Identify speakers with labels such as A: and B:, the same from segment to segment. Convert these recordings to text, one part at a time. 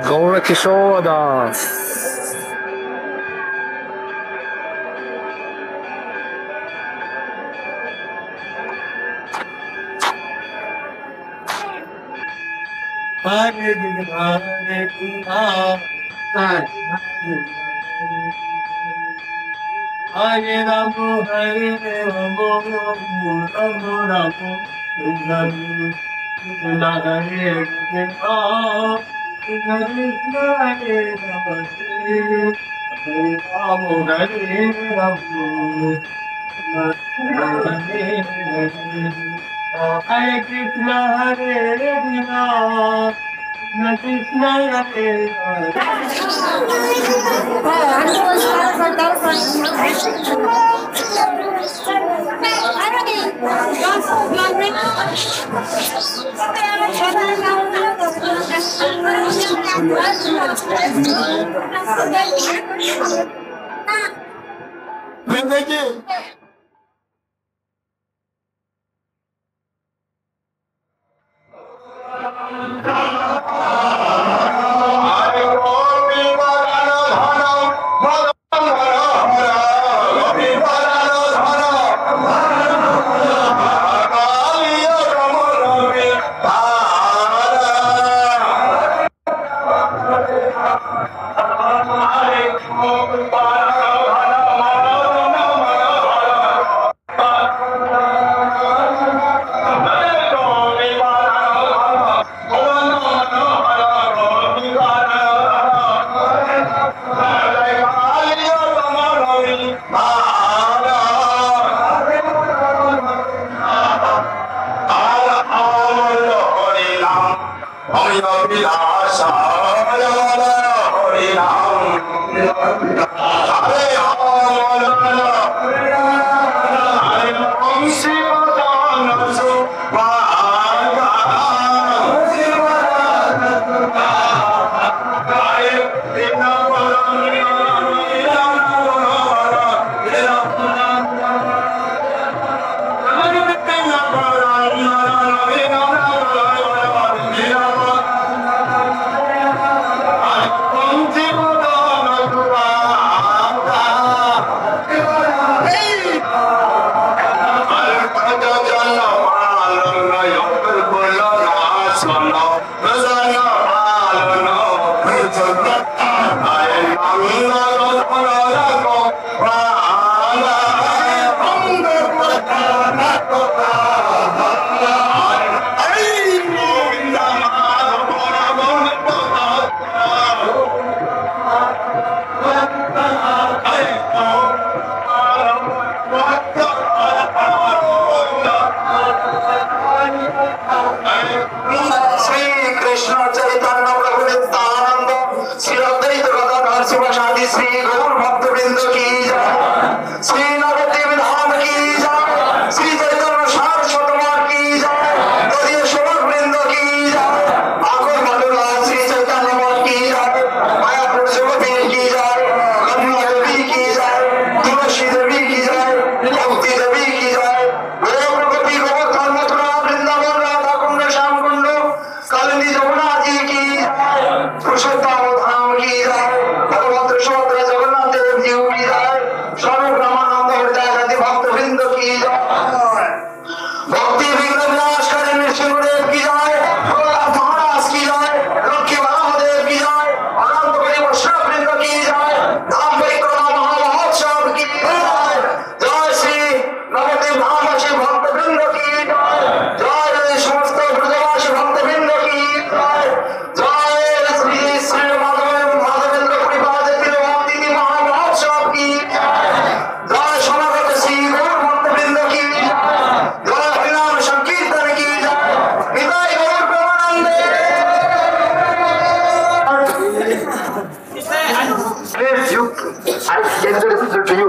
A: Gora Kishoda.
B: Hare Ramo, Hare Ramo, Ramo Ramo, Krishna Krishna, Hare Krishna, Krishna Krishna, Hare Ramo, Hare Ramo, Hare Ramo, Hare Krishna, Hare Krishna, Krishna Krishna, Hare
A: introduce to you.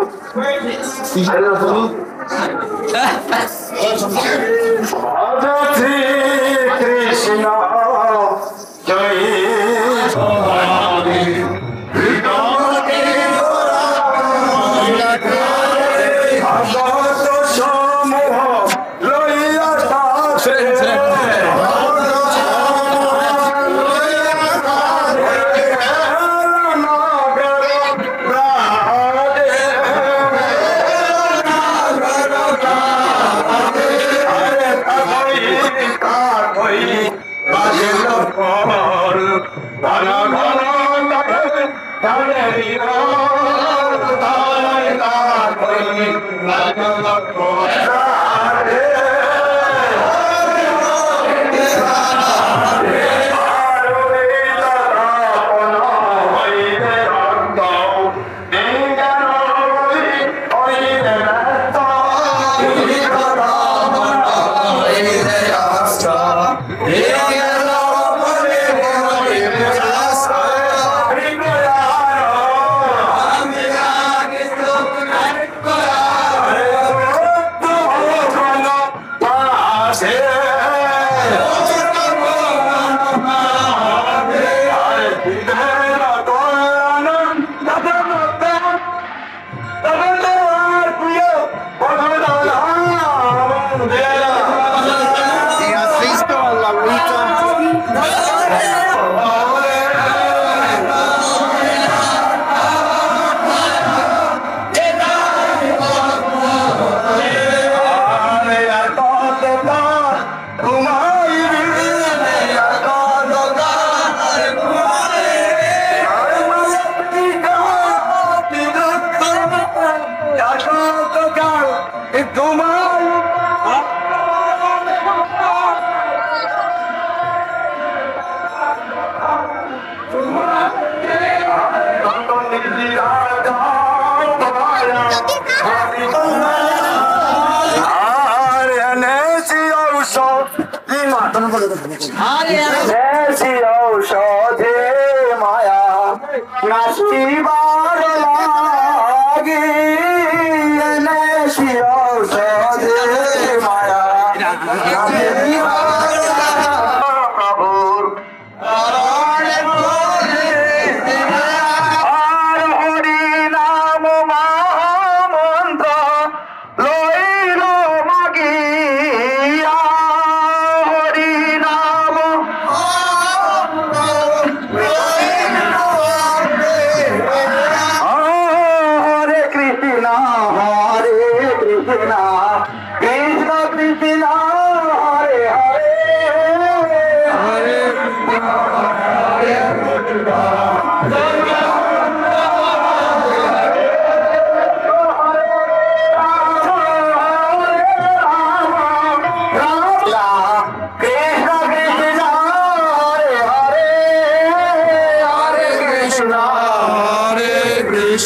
A: Krishna,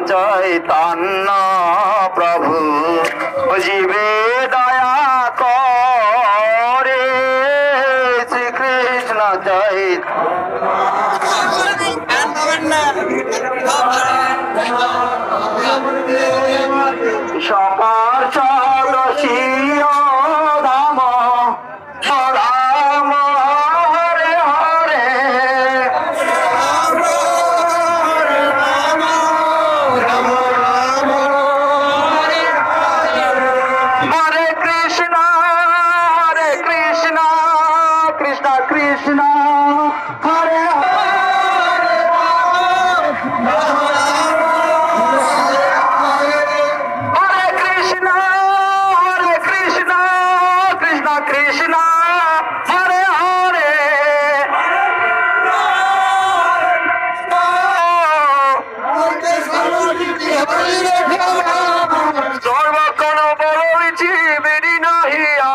A: Jai
B: Ram
A: সর্বক্ষণ বলছি বেরি নাহিয়া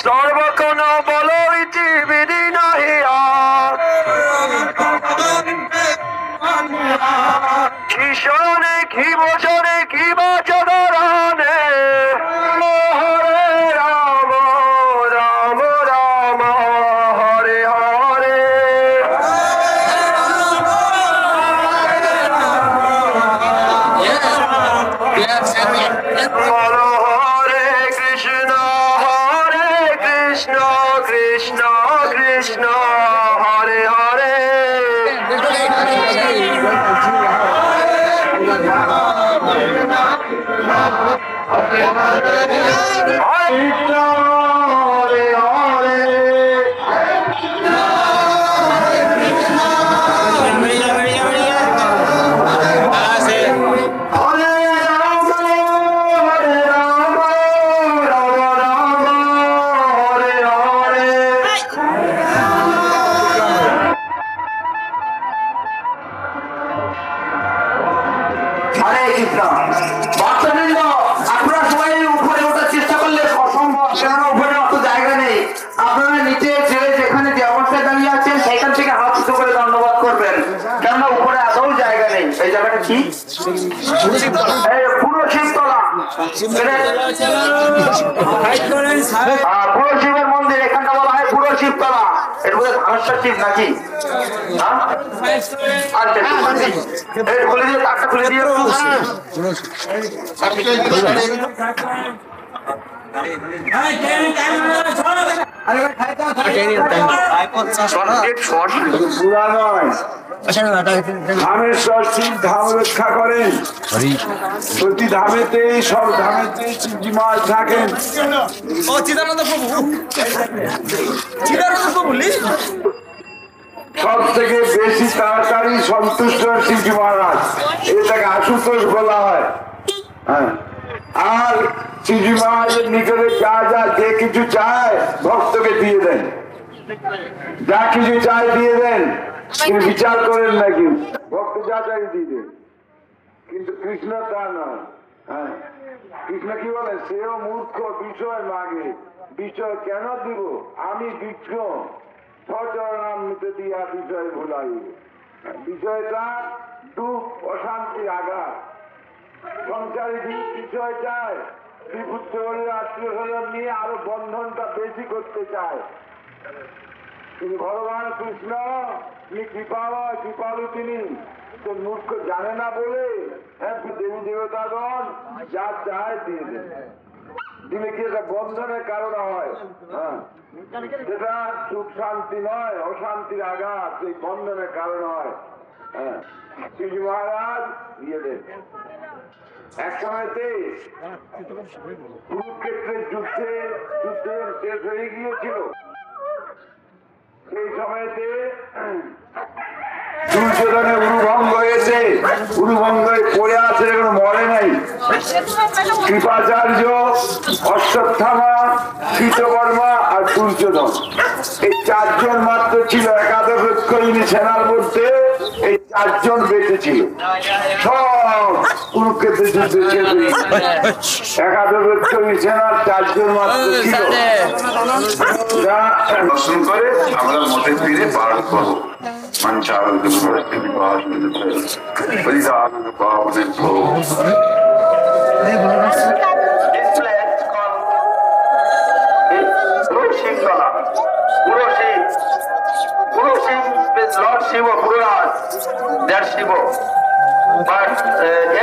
A: সর্বক্ষণ বলছি বেরি নাহিয়া কি শরণে কি বচনে কি বাচরণে হরে রাম রাম রাম হরে হরে বলো হরে কৃষ্ণ কৃষ্ণ কৃষ্ণ হরে হরে হরে হরে হরে রাম রাম রাম হরে হরে হরে কৃষ্ণ ভক্তবৃন্দ, আপনারা সবাই উপরে ওঠার চেষ্টা করলে অসম্ভব, কেননা উপরে অত জায়গা নেই। আপনারা নিচে ছেড়ে যেখানে যে অবস্থায় দাঁড়িয়ে আছেন সেখান থেকে হাত উঁচু করে ধন্যবাদ করবেন, কেননা উপরে আদৌ জায়গা নেই। এই জায়গাটা কি? পুরো শিবতলা, পুরো শিবের মন্দির, এখানটা বলা হয় পুরো শিবতলা। এটা বোধ হয় ধানেশ্বর শিব নাকি? খুলে দিয়ে তারটা খুলে দিয়ে
C: ধামেশ্বর শিব ধাম রক্ষা করেন। প্রতি ধামেতে সব ধামেতে শিবজি মহারাজ থাকেন। সব থেকে বেশি তাড়াতাড়ি সন্তুষ্ট শিবজি মহারাজ, এটাকে আশুতোষ বলা হয়। হ্যাঁ, আর শিবজি মহারাজের নিকটে যা যা যে কিছু চায় ভক্তকে দিয়ে দেন, যা কিছু চায় দিয়ে দেন, তিনি বিচার করেন নাকি ভক্ত যা চাই দিয়ে দেন। কিন্তু কৃষ্ণ তা নয়। হ্যাঁ, কৃষ্ণ কি বলে, সেও মূর্খ বিষয় মাগে, বিষয় কেন দিব আমি বিজ্ঞ সচরণামৃত দিয়া বিষয় ভুলাই। বিষয়টা দুঃখ অশান্তি আঘাত, সংসারী বিষয় চায়, শ্রীপুত্র আত্মীয় স্বজন নিয়ে আরো বন্ধনটা বেশি করতে চায়। তিনি ভগবান কৃষ্ণ, তিনি কৃপালু, তিনি তো মূর্খ জানে না বলে দেবী দেবতাগণ যা চায় দিয়ে দেন। দিলে কি এটা বন্ধনের কারণ হয়? হ্যাঁ, যেটা সুখ শান্তি নয়, অশান্তির আঘাত, সেই বন্ধনের কারণ হয়। হ্যাঁ, শিবজি মহারাজ দিয়ে দেন। এক সময়তে কুরুক্ষেত্রের যুদ্ধে শেষ হয়ে গিয়েছিল। সেই সময়তে দুর্যোধনের উরুভঙ্গ হয়েছে, উরুভঙ্গ পড়ে আছে, এখন মরে নাই। কৃপাচার্য, অশ্বত্থামা, কৃতকর্মা আর দুর্যোধন, এই চারজন মাত্র ছিল একাদশ লক্ষণী সেনার মধ্যে। এই চারজন বেঁচে ছিল, সব কুরুক্ষেত্রের যুদ্ধে শেষ হয়ে গেছে। একাদশ লক্ষণী সেনার চারজন মাত্র ছিল।
D: দর্শন করে আমরা মঠে ফিরে পালন করবো।
A: Lord Shiva, Pururaj, that's Shiva. But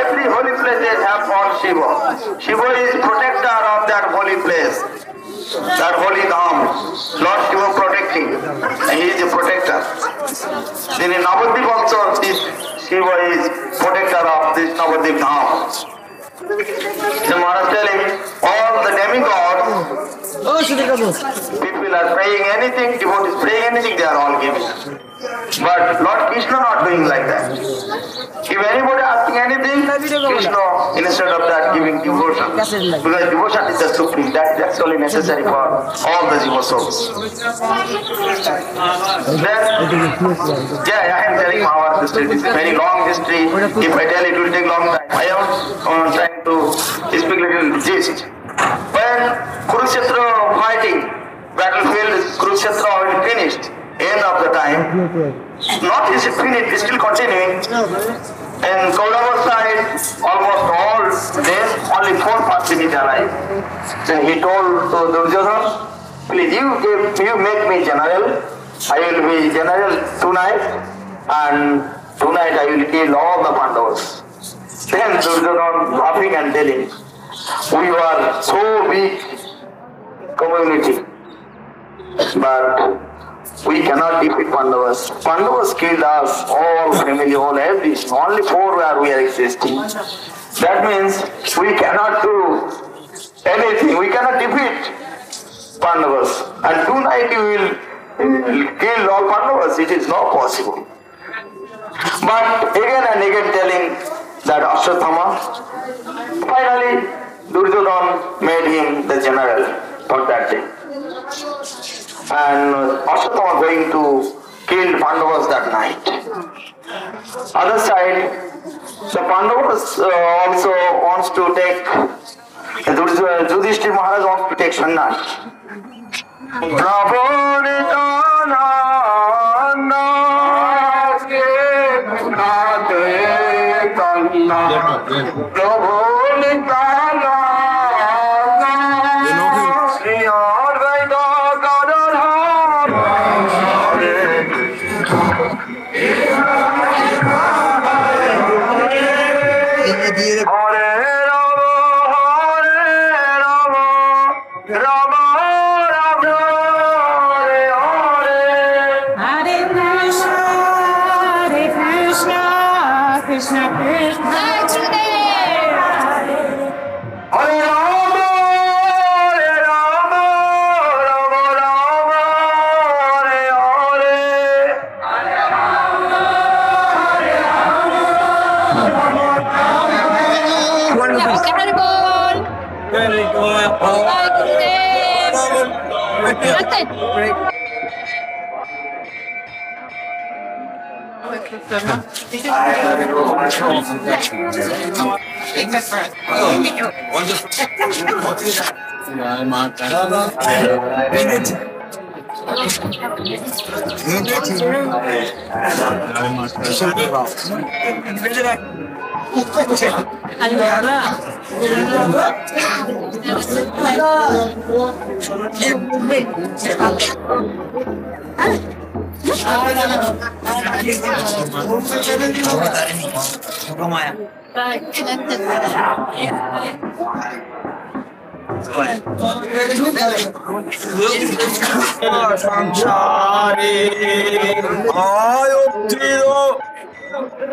A: every holy places have one Shiva. Shiva is protector of that holy place, that holy Dham. Lord Shiva protecting, and he is a protector. In Navadvip also, this Shiva is protector of this Navadvip Dham. The Maharaj telling all the demigods, people are praying anything, devotees praying anything, they are all giving. But Lord Krishna not doing like that. If anybody asking anything, Krishna instead of that giving devotion. Because devotion is the supreme. That's actually necessary for all the jiva souls. Then, yeah, I am telling our history. This is a very long history. If I tell it will take long time. I am trying to speak little gist. When Kurukshetra fighting, battlefield Kurukshetra already finished. End of the time. Not is it finished, it's still continuing. In Kaurava side, almost all days, only 4 Pandits alive. Then he told to Duryodhana, please you make me general. I will be general tonight, and tonight I will kill all the Pandavas. Then Duryodhana laughing and telling, we are so big community, but we cannot defeat Pandavas. Pandavas killed us, all family, all everything. Only 4 where we are existing. That means we cannot do anything. We cannot defeat Pandavas. And tonight you will kill all Pandavas. It is not possible. But again and again telling that Ashwatthama, finally Duryodhana made him the general for that day. And Ashwatthama going to kill Pandavas that night. Other side, the Pandavas also wants to take, Yudhishthira Maharaj wants to take sannyas.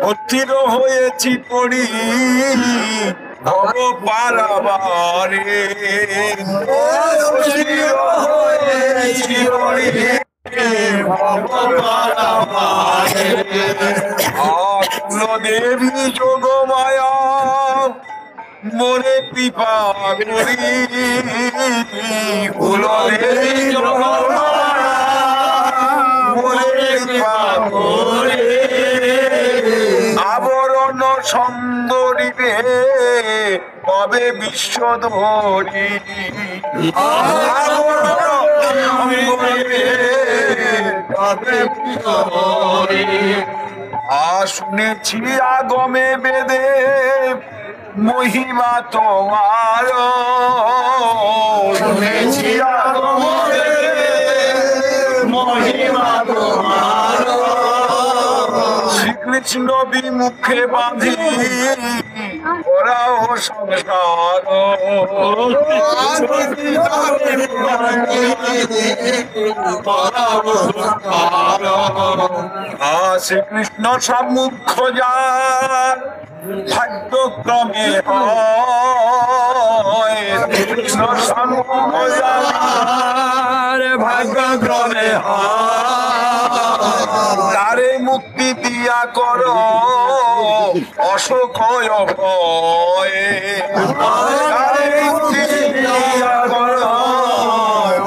B: অস্থির হয়েছি পড়ি ভব পারাবারে অস্থির হয়েছি পড়ি ভব পারাবারে দেবী যোগ মায়া মনে কৃপা করি কুলদেবী যোগ মায়া মনে কৃপা করি আবরণ সুন্দরীবে কবে বিশ্বধরি আবরণ সুন্দরীবে কবে বিশ্বধরি শুনেছি আগমে বেদে মহিমা তোমার শুনেছি আগমে মহিমা তোমার শ্রীকৃষ্ণ বিমুখে বাঁধি ওরাও সংসার শ্রীকৃষ্ণ সম্মুখ যার ভাগ্যক্রমে হয় শ্রীকৃষ্ণ সম্মুখ যার ভাগ্যক্রমে হয় তারে মুক্তি দিয়া কর অসুখয় ভয়ে, তারে মুক্তি দিয়া কর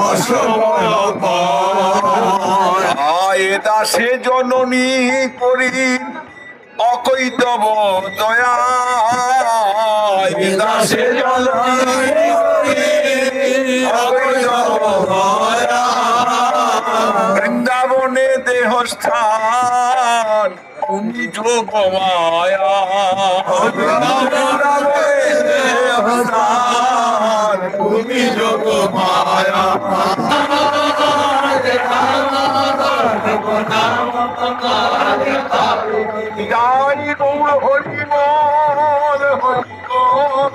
B: অসুখয় ভয়। আয় দাসে জননী করি অকৈতব দয়া, দাসে জননী করি অকৈতব দয়া। বৃন্দাবনে দেহস্থান তুমি যোগ মায়া, বৃন্দাবনে দেহস্থান তুমি যোগ মায়া। জয় গৌর হরি বল, হরি বল,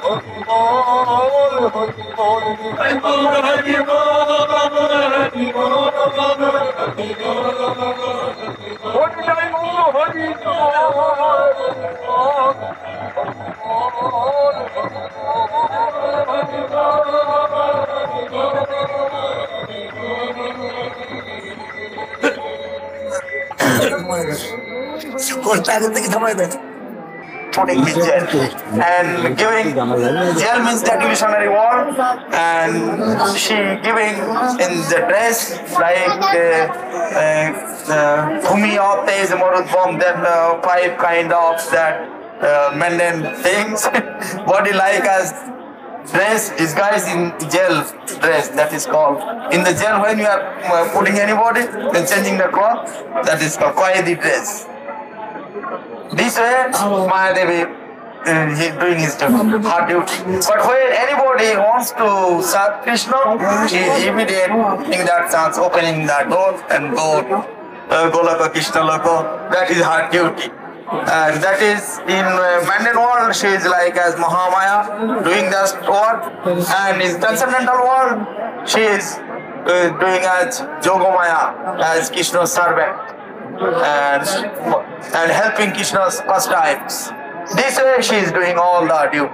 B: হরি বল, হরি বল, হরি বল, হরি বল, হরি বল, Hari putting his jail and giving jail means the divisionary wall, and she giving in the dress like Bhumi of Tej Marudbom, that 5 kind of that Menden things, body like as dress disguised in jail dress, that is called. In the jail when you are putting anybody and changing the cloth, that is called Qaidi dress. This way, Mahadevi he doing his hard duty. But when anybody wants to serve Krishna, he is immediate in that sense, opening the door and go Golaka Krishna Loko. That is hard duty. And that is in Manden world, she is like as Mahamaya doing that work, and in transcendental world, she is doing as Jogomaya, as Krishna's servant, and helping Krishna's pastimes. This way she is doing all the duty.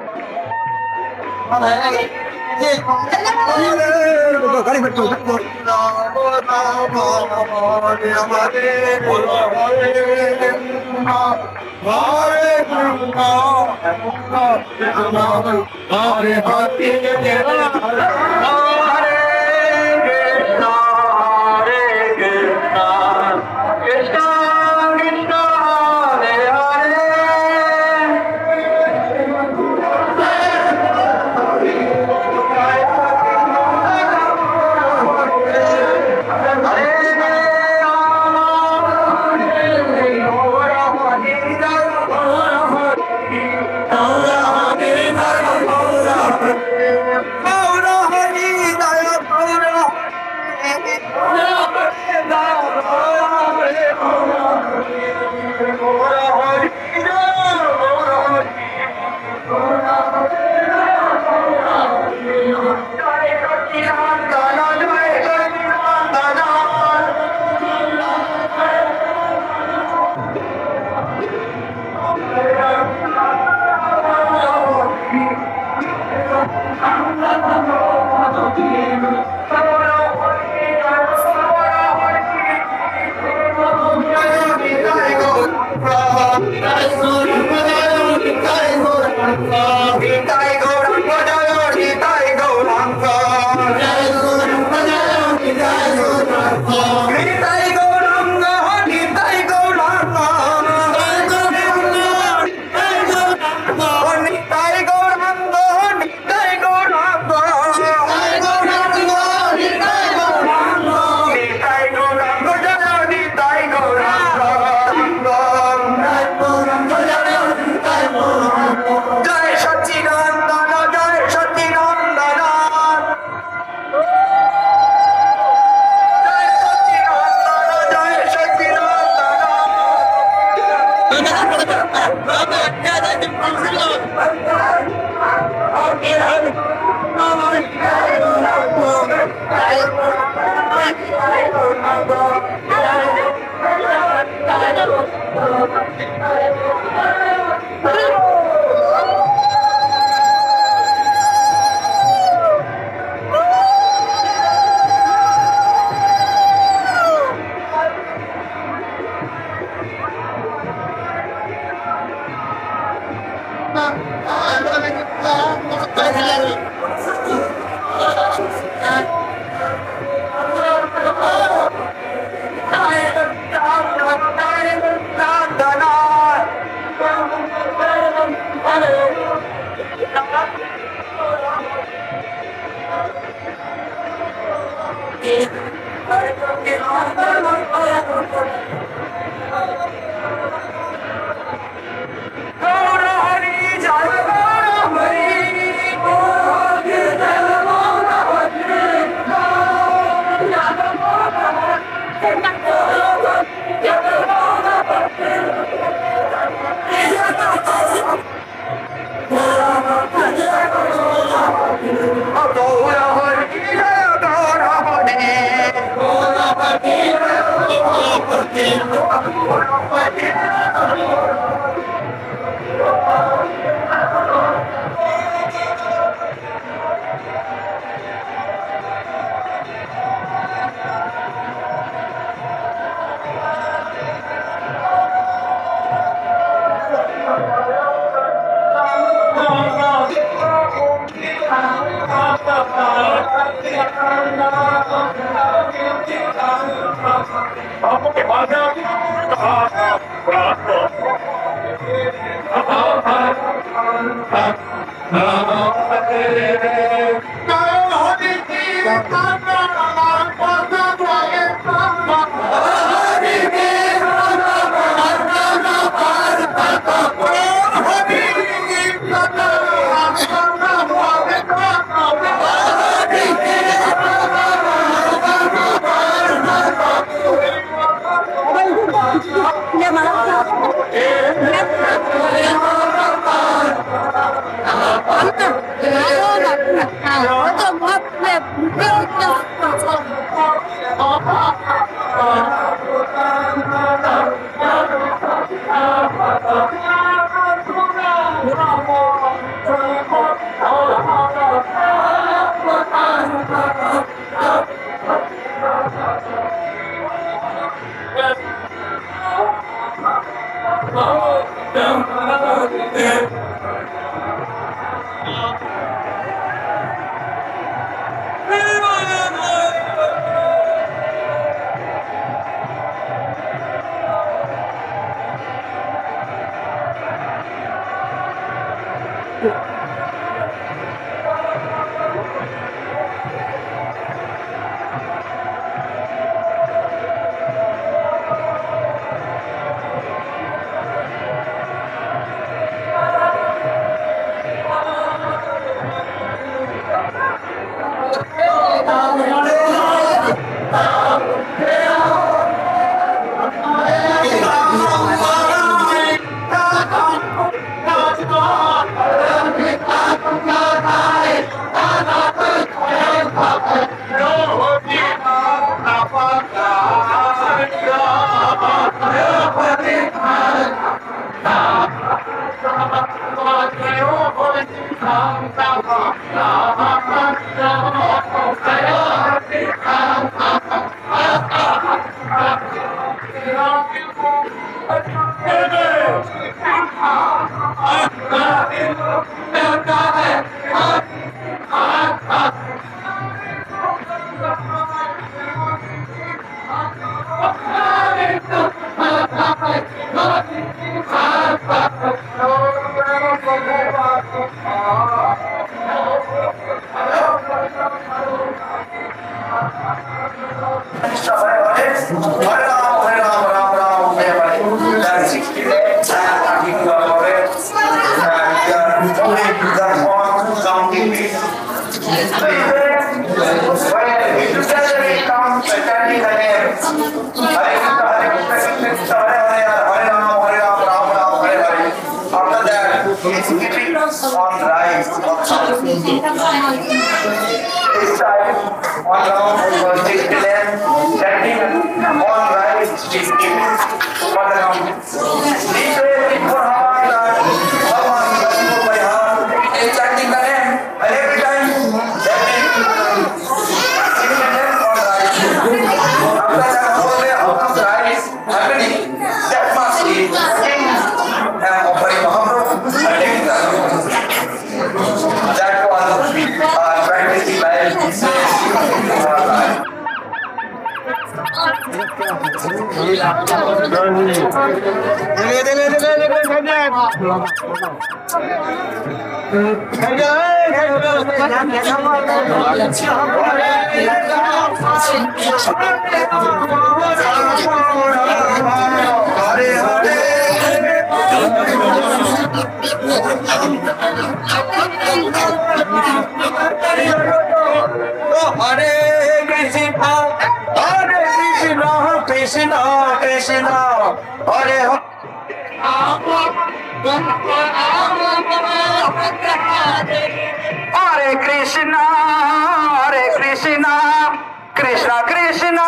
A: Krishna Krishna,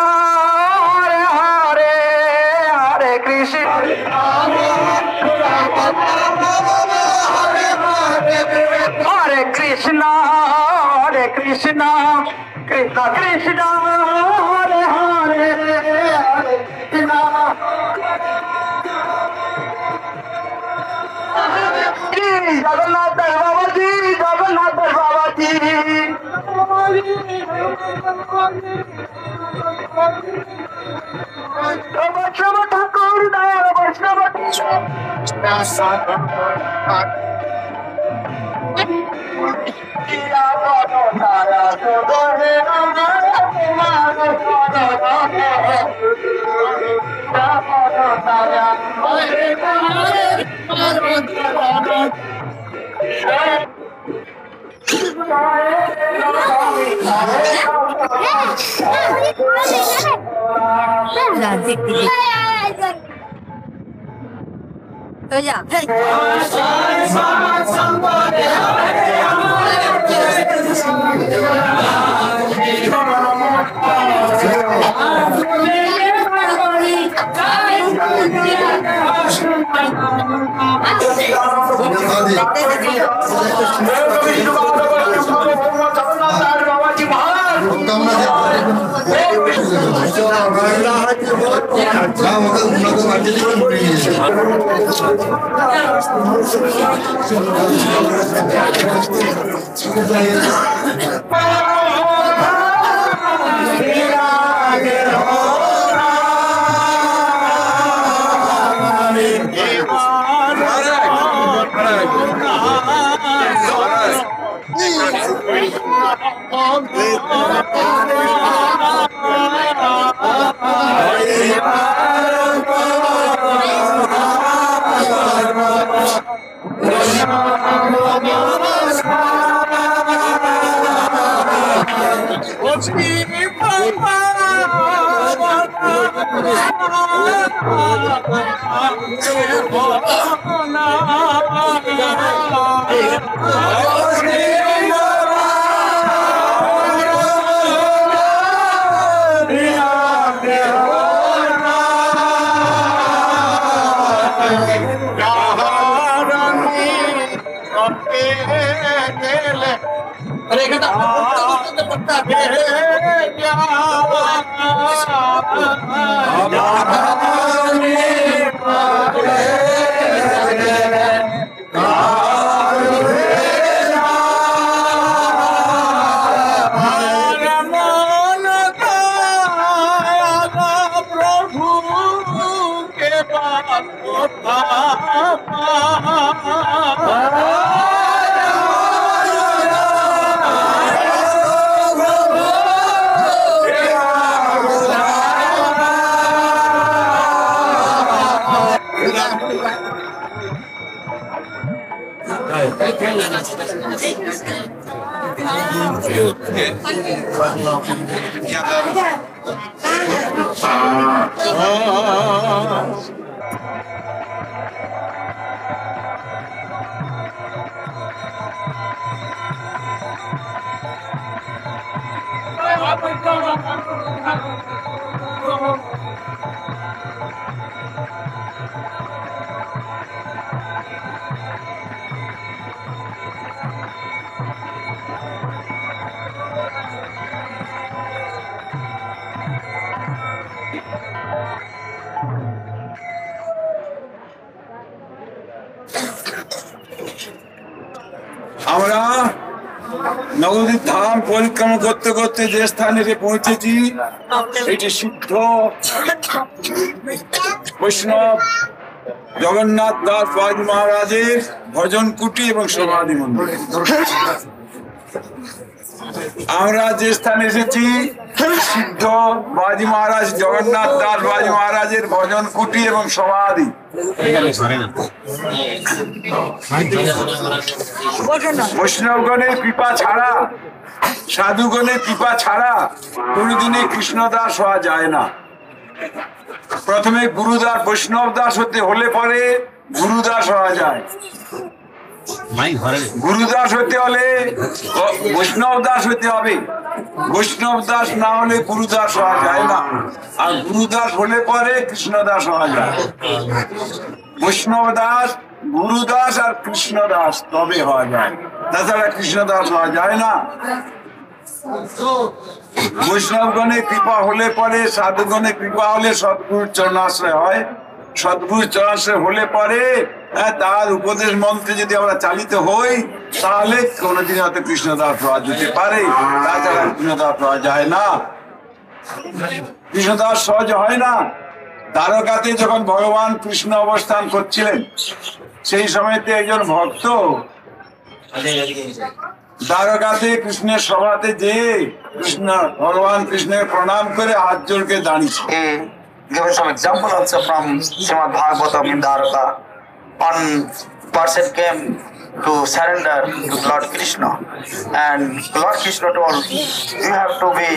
A: Hare Hare, Hare Krishna, Hare Krishna, Krishna Krishna, Hare Hare, Hare Krishna. Jagannath Baba ji, Jagannath Baba ji. Vaishnava Thakur, Daya Vaishnava
E: तो जा
F: আমরা নবদ্বীপ ধাম পরিক্রমা করতে করতে যে স্থানে পৌঁছেছি এটি সিদ্ধ বৈষ্ণব জগন্নাথ দাস বাজি মহারাজের ভজন কুটি এবং সমাধি মন্দির। আমরা যে স্থানে এসেছি সিদ্ধ বাজি মহারাজ জগন্নাথ দাস বাজি মহারাজের ভজন কুটি এবং সমাধি। বৈষ্ণবগণের কৃপা ছাড়া, সাধুগণের কৃপা ছাড়া কোনোদিনই কৃষ্ণদাস হওয়া যায় না। প্রথমে গুরুদাস বৈষ্ণব দাস হতে হলে পরে গুরুদাস হওয়া যায়। গুরুদাস হতে হলে বৈষ্ণব দাস হতে হবে। বৈষ্ণব দাস না হলে গুরুদাস হওয়া যায় না, আর গুরুদাস হলে পরে কৃষ্ণদাস হওয়া যায়। বৈষ্ণব দাস, গুরুদাস আর কৃষ্ণদাস তবে হওয়া যায়, তাছাড়া কৃষ্ণদাস হওয়া যায় না। বৈষ্ণবগণে কৃপা হলে পরে, সাধুগণে কৃপা হলে সদ্গুরুর চরণাশ্রয় হয়। সদ্গুরুর চরণাশ্রয় হলে পরে তার উপদেশ মন্ত্রে যদি আমরা চালিত হই, তাহলে কোনোদিন হয়তো কৃষ্ণদাস হওয়া যেতে পারে, তাছাড়া কৃষ্ণদাস হওয়া যায় না। কৃষ্ণদাস সহজ হয় না। দ্বারকাতে যখন ভগবান কৃষ্ণ অবস্থান করছিলেন, সেই সময়তে একজন ভক্ত দ্বারকাতে কৃষ্ণের সভাতে যে ভগবান কৃষ্ণের প্রণাম করে হাত জোড়কে দাঁড়িয়েছে।
B: Give some example also from Srimad Bhagavatam in Dwarka. One person came to surrender to Lord Krishna, and Lord Krishna told, you have to be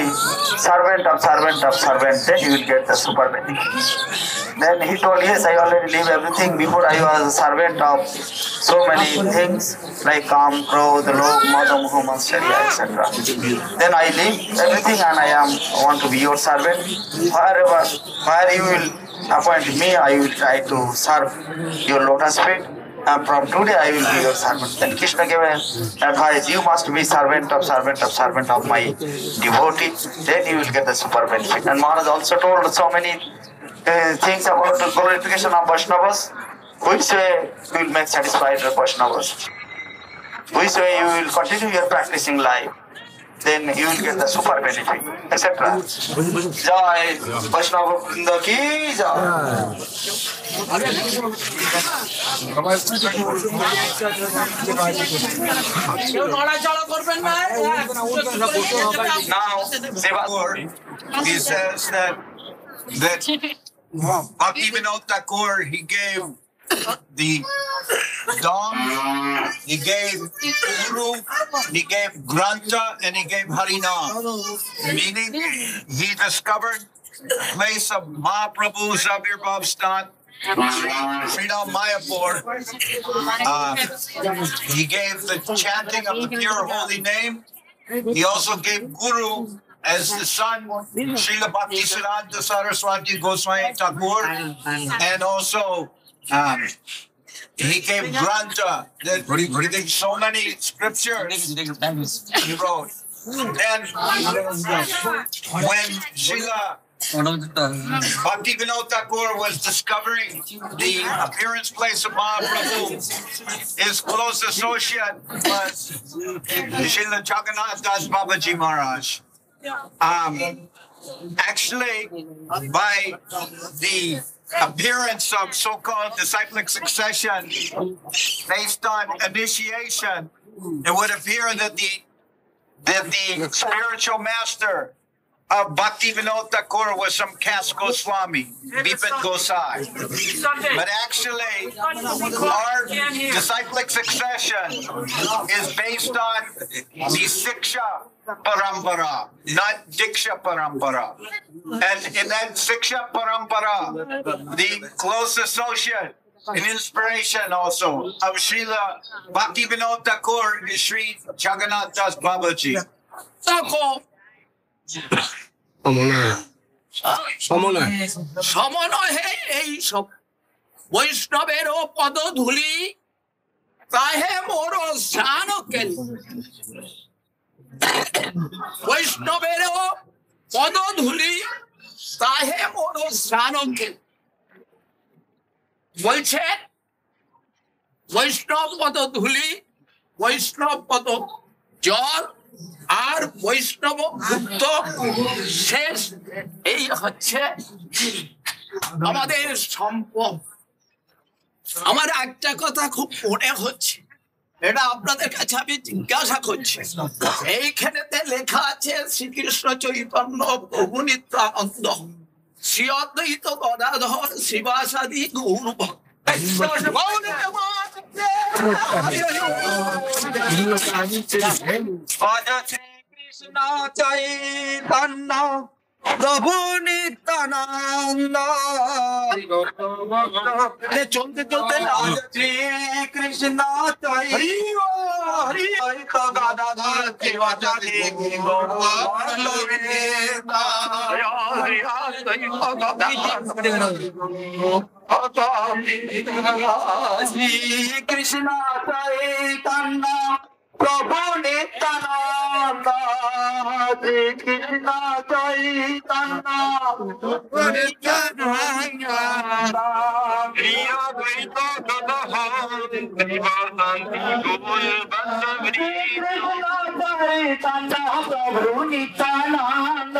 B: servant of servant of servant, then you will get the super benefit. Then he told, yes, I already leave everything. Before I was a servant of so many things like Kam, Krodh, Lobh, Madha, Moha, Matsarya, etc. Then I leave everything and I want to be your servant. Where you will appoint me, I will try to serve your lotus feet. And from today I will be your servant. Then Krishna gave advice, you must be servant of my devotee, then you will get the super benefit. And Maharaj also told so many things about the glorification of Vaishnavas. Which way you will make satisfied the Vaishnavas? Which way you will continue your practicing life? Then you will get the super benefit, etc. Jai Vaishnava Vrinda ki jai.
F: Now, Sevakur, he says that Bhaktivinoda Thakur, he gave the Dom, he gave Guru, he gave Grantha, and he gave Harinam. Meaning, he discovered the place of Mahaprabhu's Avirbhav Sthan, Sridham Mayapur. He gave the chanting of the pure holy name. He also gave Guru as the son, Srila Bhaktisiddhanta Saraswati Goswami Thakur, and also he gave Grantha, that so many scriptures he wrote. Then when Srila Bhaktivinoda Thakur was discovering the appearance place of Mahaprabhu, his close associate was Srila Jagannath Das Babaji Maharaj. Actually, by the appearance of so-called disciplic succession based on initiation, it would appear that the spiritual master of Bhaktivinoda Thakur was some caste Goswami, Bipin Gosai. But actually, our disciplic succession is based on the Siksha Parampara, not Diksha Parampara. And in that Siksha Parampara, the close associate and inspiration also of Srila Bhaktivinoda Thakur is Sri Jagannath Das Babaji.
E: সমনহে এই সব বৈষ্ণবেরও পদধূলি তাহে মোর স্নান কেন। বৈষ্ণবেরও পদধূলি তাহে মোর স্নান কেন। বলছেন বৈষ্ণব পদধূলি, বৈষ্ণব পদ জল আর বৈষ্ণব মুক্ত শেষ, এই হচ্ছে আমাদের সম্পদ। আমার একটা কথা খুব মনে হচ্ছে, এটা আপনাদের কাছে আমি জিজ্ঞাসা করছি। এইখানেতে লেখা আছে শ্রীকৃষ্ণ চৈতন্য প্রভু নিত্যানন্দ শ্রী অদ্বৈত গদাধর শ্রীবাসাদি গৌর ভক্ত।
F: Kృష్ణ చైతన్య
B: প্রভু নিত্যানন্দ চলতে চলতে শ্রী কৃষ্ণ হরি হরি গাদাধর শিবাচারি শ্রী কৃষ্ণ চৈতন্য প্রভু নিত্যানন্দ শ্রী কৃষ্ণ চৈতন্য প্রভু নিত্যানন্দ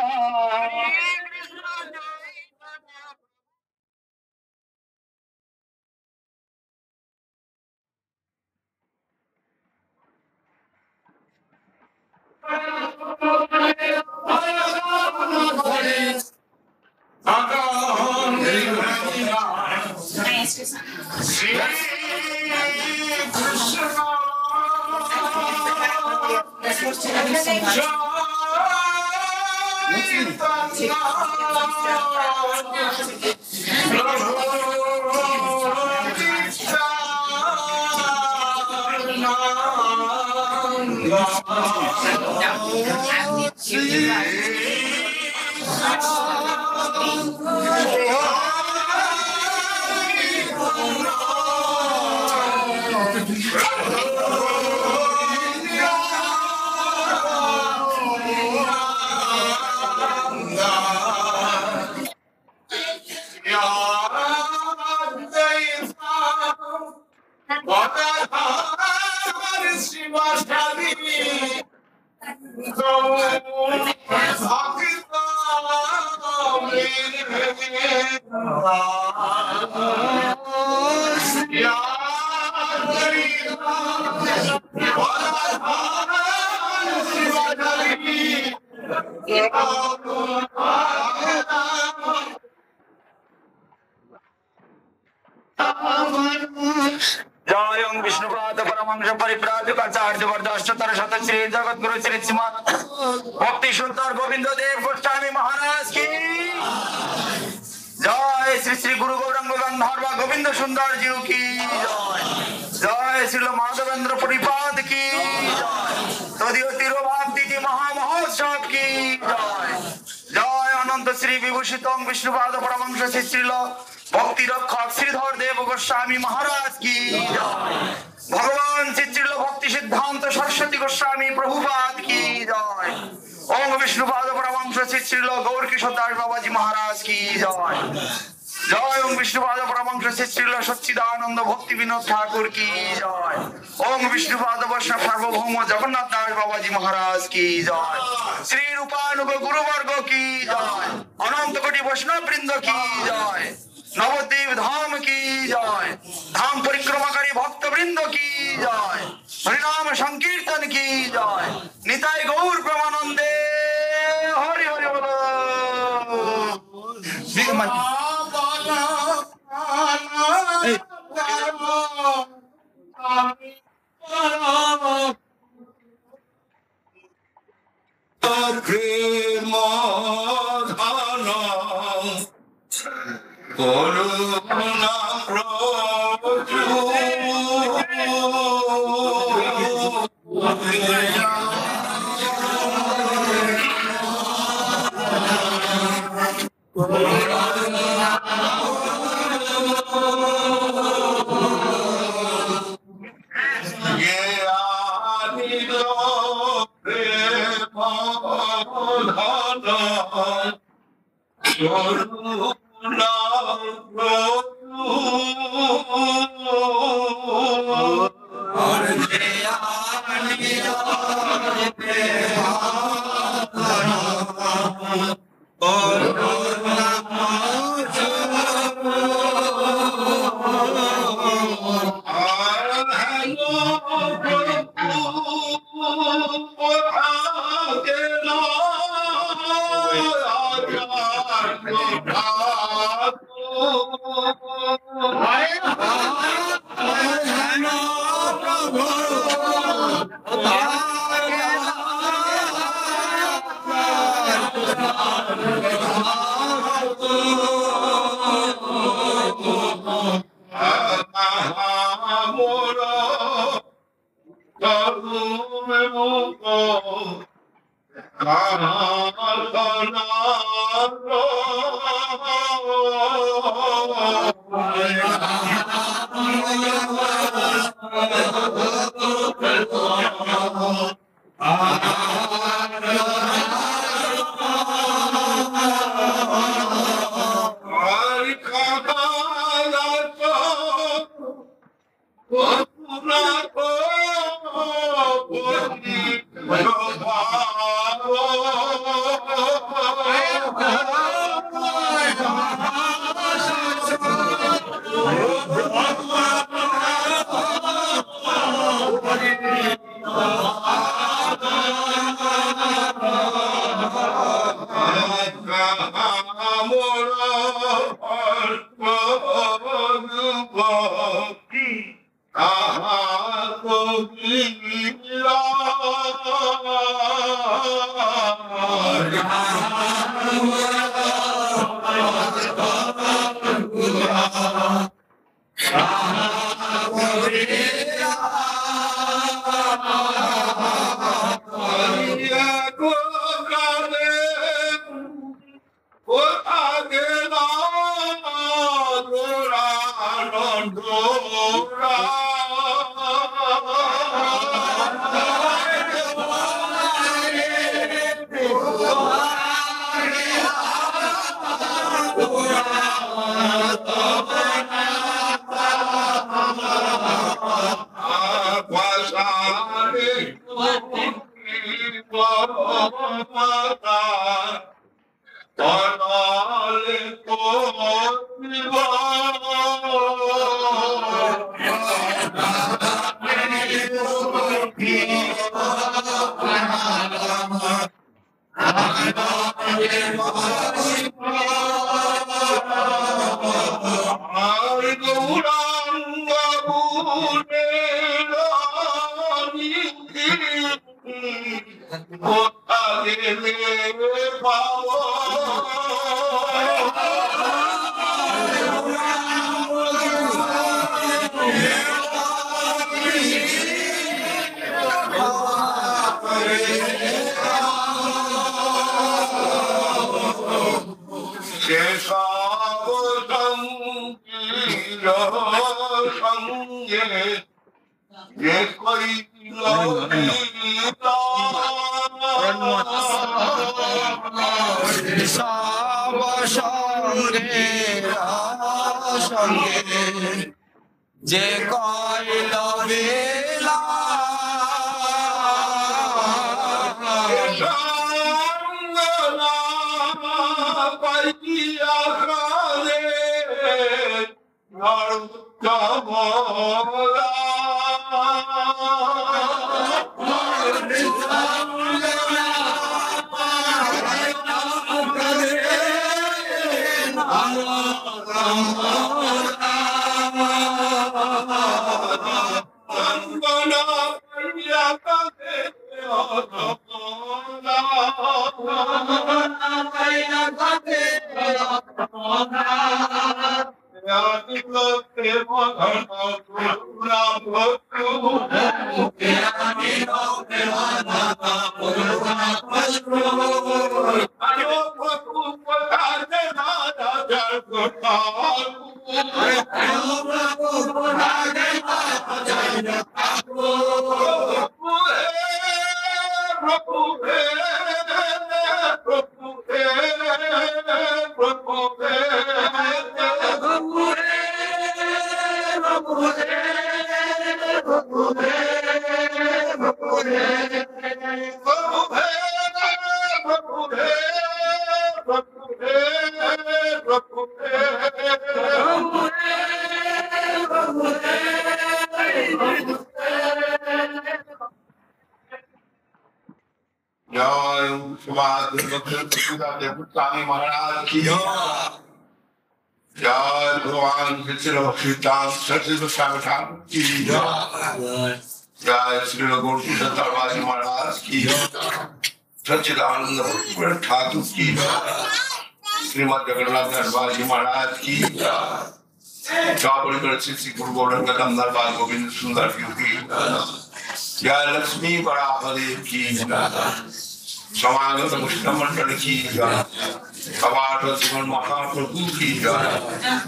B: जय ओम विष्णुपाद परमहंस परिव्राजकाचार्य वर्धष्टतर शत श्री जगत गुरु श्री श्रीमान भक्ति सुंदर गोविंद देव गोस्वामी महाराज की जय श्री श्री गुरु गौरंग गंधर्व गोविंद सुंदर जी की जय जय श्री माधवेंद्र परिपाद की जय तदीय तिरुभावती जी महामहोत्सव की जय जय अनंत श्री विभूषित विष्णुपाद परमहंस श्री श्रील भक्ति रक्षक श्रीधर देव गोस्वामी महाराज की भगवान श्री भक्ति सिद्धांत सरस्वती गोस्वामी प्रभुपाद की जय ओम विष्णुपाद परमहंस श्री श्रील गौर किशोर दास बाबा जी महाराज की जय जय ओम विष्णुपाद परमहंस श्री श्रील सच्चिदानंद भक्ति विनोद ठाकुर की जय ओम विष्णुपाद वैष्णव सार्वभौम जगन्नाथ दास बाबा जी महाराज की जय श्री रूपानुग गुरुवर्ग की जय अनंत कोटि वैष्णव वृंद की जय नवद्वीप धाम की जय धाम परिक्रमाकारी भक्त वृंद की जय हरिनाम संकीर्तन की जय निताय गौर प्रेमानंदे हरि हरि
G: করুণা করুণা
B: যে কইল বেলা পাইয়া খালে स्वामी महाराज की जय भगवान श्रीराम सरस्वती गोस्वामी ठाकुर की जय श्री गौर महाराज की सच्चिदानंद ठाकुर की श्रीमद जगन्नाथ धर्मराज महाराज की श्री गुरु गोविंद दरबार गोविंद सुंदर की जय लक्ष्मी बराबरी की समागत मुस्लिम मंडल की कवाट जीवन महाप्रभु की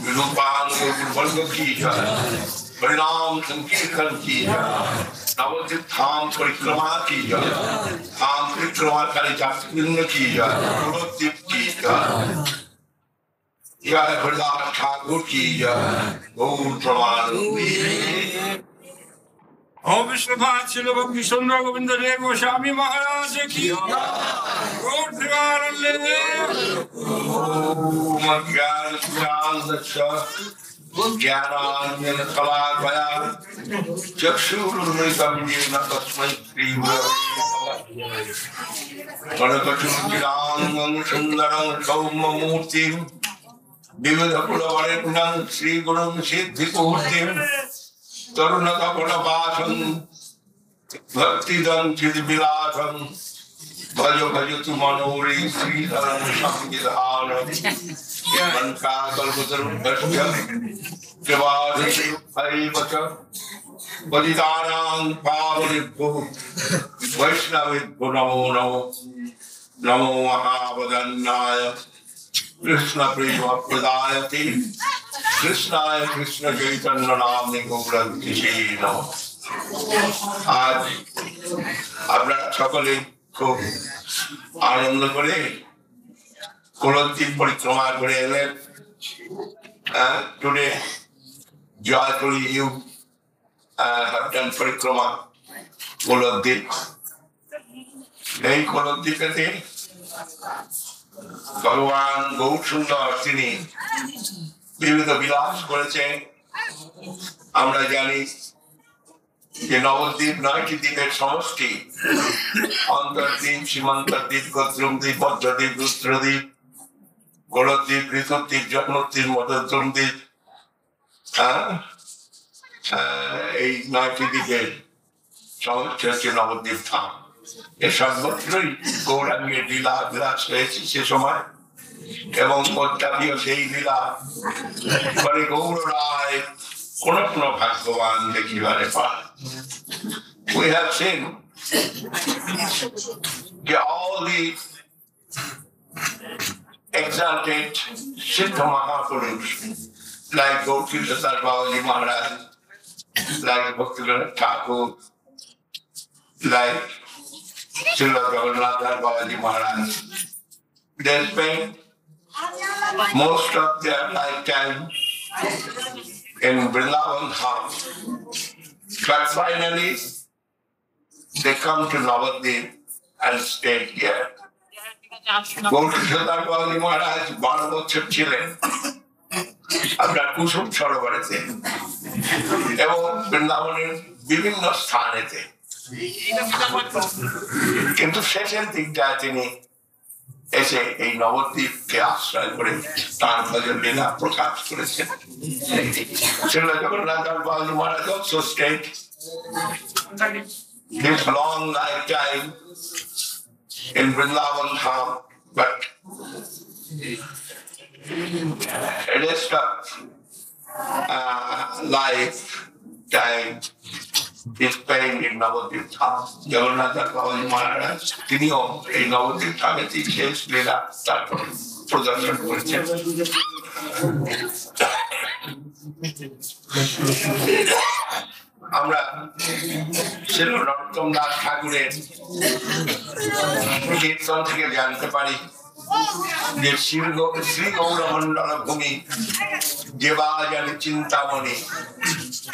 B: विरूपान वर्ग की
D: हरिनाम संकीर्तन की नवद्वीप धाम परिक्रमा की धाम परिक्रमा करी जातृंद की नवद्वीप की जय हरिदास ठाकुर की गौर प्रमानंदी।
F: ओम विष्णुपाद श्री भक्ति सुंदर गोविंद देव गोस्वामी महाराज की गौर प्रेमानंदी।
D: ओम ज्ञान ज्ञानांजन कलाकया चक्षुरुन्मिलितं येन तस्मै श्री कनकचूडाङ्गं सुन्दरं सौम्यमूर्तिं विविधकुलवरेण्यं श्रीगुरुं सिद्धिपूर्तिं तरुणकपटवासं भक्तिदं चिद्विलासं भज भजतु मनोरे श्रीधरं संविधानं पतितानां पावनेभ्यो वैष्णवेभ्यो नमो नमो नमो महावदन्नाय कृष्ण प्रेम प्रदायते कृष्णाय कृष्ण चैतन्य नामने गौरंगे नमः। आज আপনারা সকলে খুব আনন্দ করে কুলদ্বীপ পরিক্রমা করে এলেন। Today joyfully you have done পরিক্রমা কুলদ্বীপ। এই কুলদ্বীপেতে ভগবান গৌর সুন্দর তিনি বিবিধ বিলাস করেছেন। আমরা জানি যে নবদ্বীপ 9টি দ্বীপের সমষ্টি, অন্তর্দ্বীপ, সীমান্তদ্বীপ, গোত্রদ্বীপ, মধ্যদ্বীপ, রুদ্রদ্বীপ, গোলদ্বীপ, ঋতুদ্বীপ, জন্মদ্বীপ, মধ্যদ্বীপ। এই 9টি দ্বীপের সমষ্টি হচ্ছে নবদ্বীপ ধাম। এর সর্বত্রই গৌরাঙ্গের লীলা বিলাস হয়েছে সে সময়, এবং মধ্যাপীয় সেই লীলা মানে গৌর রায় কোন কোন ভাগ্যবান দেখিবারে পায়। We have seen all the exalted Siddha Mahapurush like Gaurkishore Babaji Maharaj, like Bhaktivinoda Thakur, like Srila Jagannath Babaji Maharaj. They spent most of their lifetime in Vrindavan Dham, but finally they come to Navadvip and stayed here. Gaurkishore Babaji Maharaj 12 বছর ছিলেন আপনার কুসুম সরোবরেতে এবং বৃন্দাবনের বিভিন্ন স্থানেতে, কিন্তু শেষের দিকটায় তিনি এসে এই নবদ্বীপকে আশ্রয় করে তার ভজন লীলা প্রকাশ করেছেন। শ্রীল জগন্নাথ বাবাজি মহারাজ also stayed his long lifetime in Vrindavan Dham, but rest of lifetime is spent in Navadvip Dham. Jagannath বাবাজি মহারাজ তিনিও এই নবদ্বীপ ধামে শেষ লীলা তারপর প্রদর্শন করেছেন। আমরা শ্রী নরোত্তম দাস ঠাকুরের কীর্তন থেকে জানতে পারি যে শ্রী গৌরমণ্ডল ভূমি যে বা জানি চিন্তামণি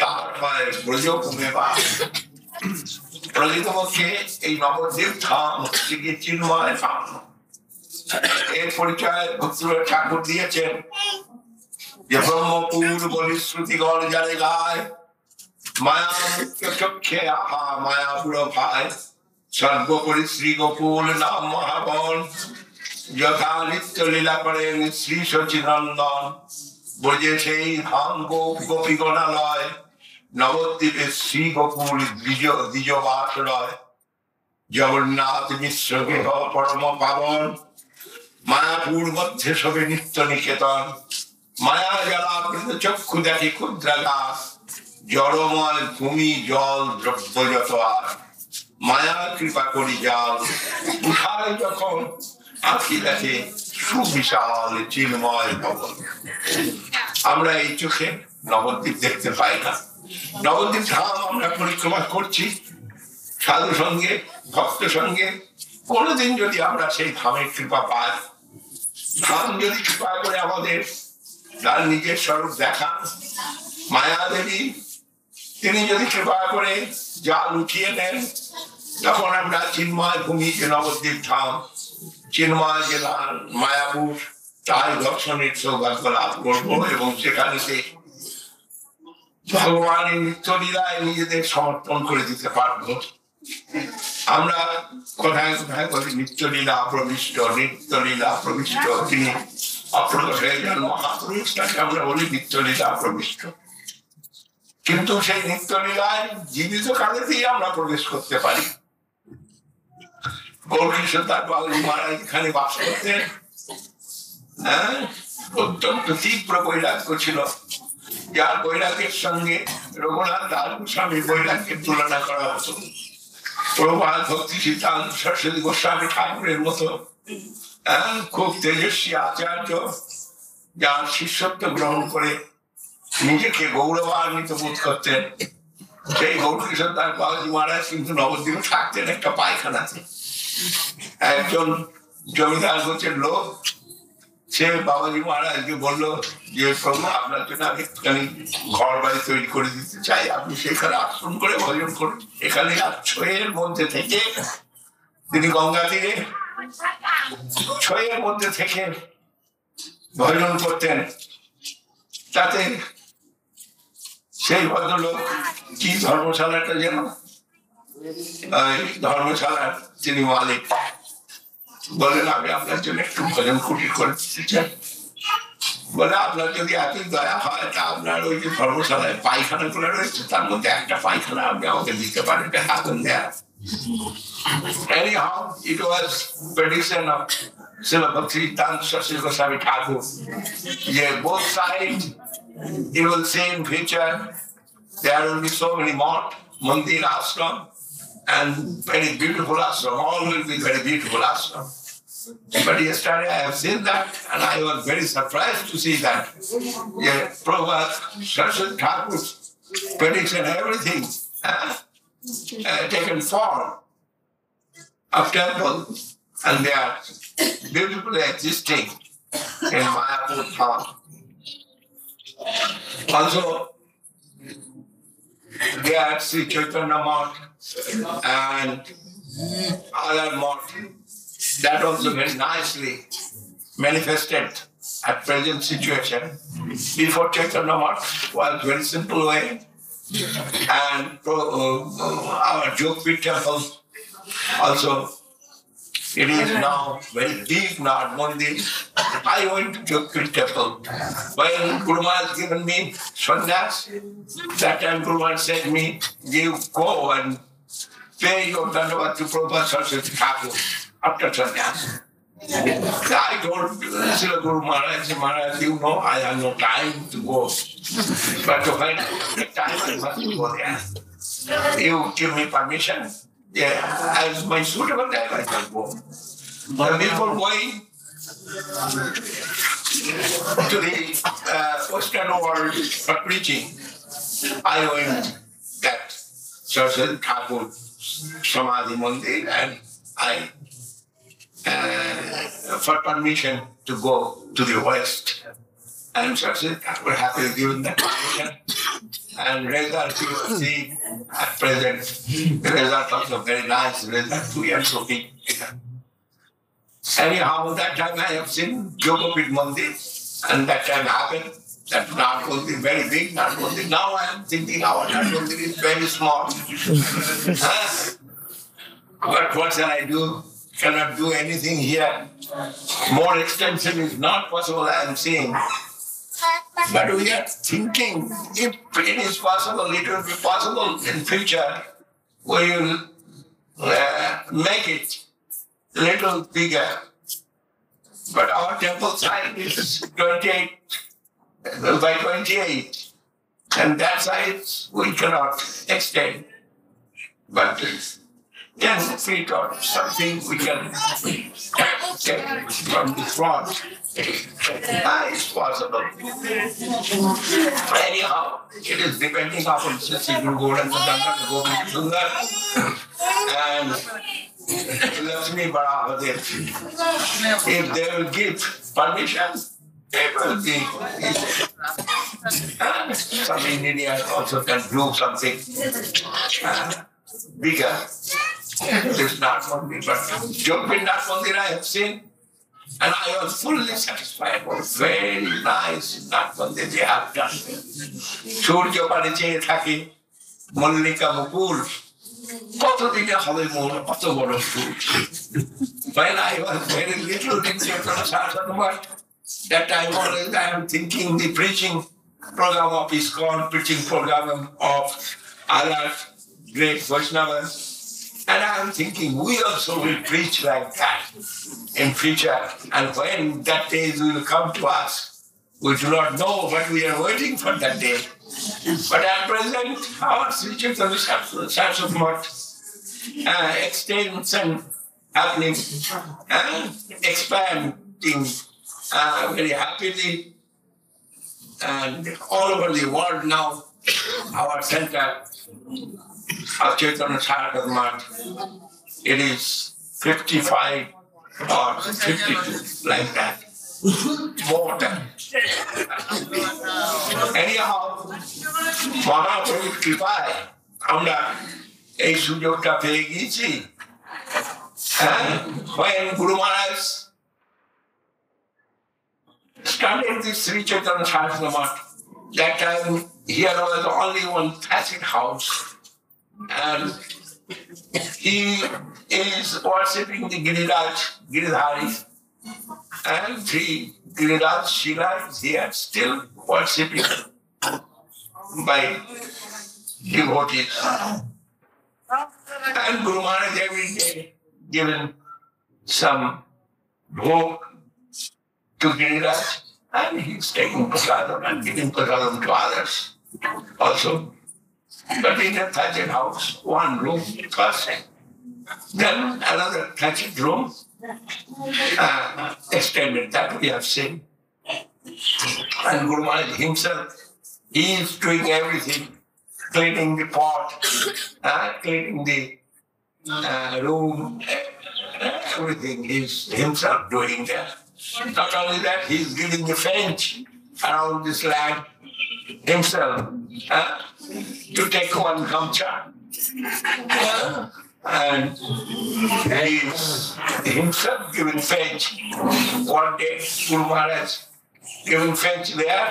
D: তার হয় ব্রজভূমে বা। প্রকৃতপক্ষে এই নবদ্বীপ ধাম হচ্ছে কি চিন্ময় ধাম। এর পরিচয় ভক্তিবিনোদ ঠাকুর দিয়েছেন যে ব্রহ্মপুর বলি শ্রুতিগণ জানে গায়, মায়া চক্ষে আহা মায়াপুর ভাই, সর্বোপরি শ্রী গোকুল নাম মহাবন, যথা নিত্য লীলা করেন শ্রী সচিনন্দন। বোঝে সেই ধাম গোপীগণালয়, নবদ্বীপের শ্রী গোকুল দ্বিজবাসরয়। জগন্নাথ মিশ্র গৃহ পরম পাবন, মায়াপুর মধ্যে সবে নিত্য নিকেতন। মায়া জলাবৃত চক্ষু দেখে ক্ষুদ্রাগাস, জড়ময় ভূমি জল দ্রব্য যত আর। মায়া কৃপা করি জাল উঠায় যখন আঁখি দেখে সুবিশাল চিন্ময় ভবন। আমরা এই চোখে নবদ্বীপ দেখতে পাই না, নবদ্বীপ ধাম আমরা পরিক্রমা করছি সাধু সঙ্গে, ভক্ত সঙ্গে। কোনোদিন যদি আমরা সেই ধামের কৃপা পাই, ধাম যদি কৃপা করে আমাদের তার নিজের স্বরূপ দেখান, মায়া দেবী তিনি যদি কৃপা করে জাল উঠিয়ে নেন, তখন আমরা চিন্ময় ভূমি যে নবদ্বীপ ধাম, চিন্ময় জেলার মায়াপুর, তার দর্শনের সৌভাগ্য লাভ করবো এবং সেখানে ভগবানের নিত্যলীলায় নিজেদের সমর্পণ করে দিতে পারবো। আমরা কোথায় কোথায় বলি নিত্যলীলা প্রবিষ্ট, নিত্যলীলা প্রবিষ্ট, তিনি অপ্রকট হয়ে যান মহাপুরুষ, তাকে আমরা বলি নিত্যলীলা প্রবিষ্ট। কিন্তু সেই নিত্যলীলায় জীবিত কালেতেই আমরা প্রবেশ করতে পারি। গৌরকিশোর দাস বাবাজি মহারাজ এখানে বাস করতেন, অত্যন্ত তীব্র বৈরাগ্য ছিল, যার বৈরাগ্যের সঙ্গে রঘুনাথ দাস গোস্বামীর বৈরাগ্যের তুলনা করা হতো। প্রভুপাদ ভক্তি সিদ্ধান্ত সরস্বতী গোস্বামী ঠাকুরের মতো খুব তেজস্বী আচার্য, যার শিষ্যত্ব গ্রহণ করে নিজেকে গৌরবান্বিত বোধ করতেন, সেই গৌরকিশোর দাস বাবাজি মহারাজ কিন্তু নবদ্বীপে থাকতেন একটা পায়খানাতে। একজন জমিদার গোছের লোক সে বাবাজি মহারাজকে বললো যে প্রভু আপনার জন্য আমি একটুখানি ঘর বাড়ি তৈরি করে দিতে চাই, আপনি সেখানে আশ্রম করে ভজন করুন। এখানে ছয়ের মধ্যে থেকে তিনি গঙ্গা তীরে ছয়ের মধ্যে থেকে ভজন করতেন। তাতে সেই ভদ্রলোক কি ধর্মশালাটা যেন, ধর্মশালার তিনি মালিক, বলেন আমি আপনার জন্য একটু ভজন কুটির করে দিতে চাই। বলে আপনার যদি এতই দয়া হয় তা আপনার ওই যে ধর্মশালায় পায়খানা গুলো রয়েছে তার মধ্যে একটা পায়খানা আপনি আমাকে দিতে পারেন, হাতন দেয়া। Anyhow, it was prediction of Srila Bhaktivedanta Saraswati Goswami Thakur. Yeah, both sides you will see in future there will be so many mott, mandir, ashram, and very beautiful ashram. All will be very beautiful ashram. But yesterday I have seen that and I was very surprised to see that. Yeah, Prabhupada Saraswati Thakur's prediction, everything taken form of temple, and they are beautifully existing in Mayapur town. Also, there are Sri Chaitanya Mott and other mott that also very nicely manifested at present situation. Before Chaitanya Mott was very simple way, and our Jogpit temple also, it is now very big Nad Mandir. I went to Jogpit temple. When Guru Maharaj given me sannyas, that time Guru Maharaj said me, go and pay your Dandavat to Prabhupada Saraswati Thakur after sannyas. I told Srila Guru Maharaj, Maharaj, you know I have no time to go. But when the time I must go there, you give me permission. Yeah, as my suitable time I can go. But before going to the Western world for preaching, I went at Saraswati Thakur Samadhi Mandir and I for permission to go to the West. And Saraswati Thakur happy given that permission. And result you see at present, the result also very nice result, we are looking. Anyhow, that time I have seen Jogapit Mandir, and that time happened that Nad Mandir very big, Nad Mandir. Now I am thinking our Nad Mandir is very small. But what shall I do? Cannot do anything here. More extension is not possible, I am seeing. But we are thinking, if it is possible, it will be possible in future, we will make it a little bigger. But our temple site is 28 by 28, and that side we cannot extend. But 10 feet or something we can get from the front. It's possible. Anyhow, it is depending upon Sri Guru Gauranga Govind Sundar and Lakshmi Barabadev. If they will give permission, it will be some Indians also can do something bigger. It is not for me, but Jogpinda Mandir I have seen, and I was fully satisfied. Very nice Nath Mandir they have done. Surya Pariche Thaki, Mallika Mukul, কতদিনে হবে মোর অত বড় ফুল? When I was very little in Chaitanya Saraswati, that time always I am thinking the preaching program of ISKCON, preaching program of other great Vaishnavas, and I am thinking we also will preach like that in future. And when that day will come to us, we do not know, but we are waiting for that day. But at present, our Sri Chaitanya Saraswati Math extends and happening and expanding very happily, and all over the world now, our center of Chaitanya Saraswati Math, it is 55 or 52, like that. More than. Anyhow, Mahaprabhu's কৃপায় আমরা এই সুযোগটা পেয়ে গিয়েছি। When Guru Maharaj started this Sri Chaitanya Saraswati Math, that time here was only one thatched house, and he is worshipping the Giridhari, and three Giriraj Shila is here still worshipping by devotees. And Guru Maharaj every day given some bhog to Giriraj, and he's taking prasadam and giving prasadam to others also. But in a thatched house, one room first, then another thatched room extended, that we have seen. And Guru Maharaj himself, he is doing everything, cleaning the pot, cleaning the room, everything he's himself doing there. Not only that, he's giving the fence around this land himself to take one gamcha. And he is himself giving fetch. One day, Guru Maharaj giving fetch there.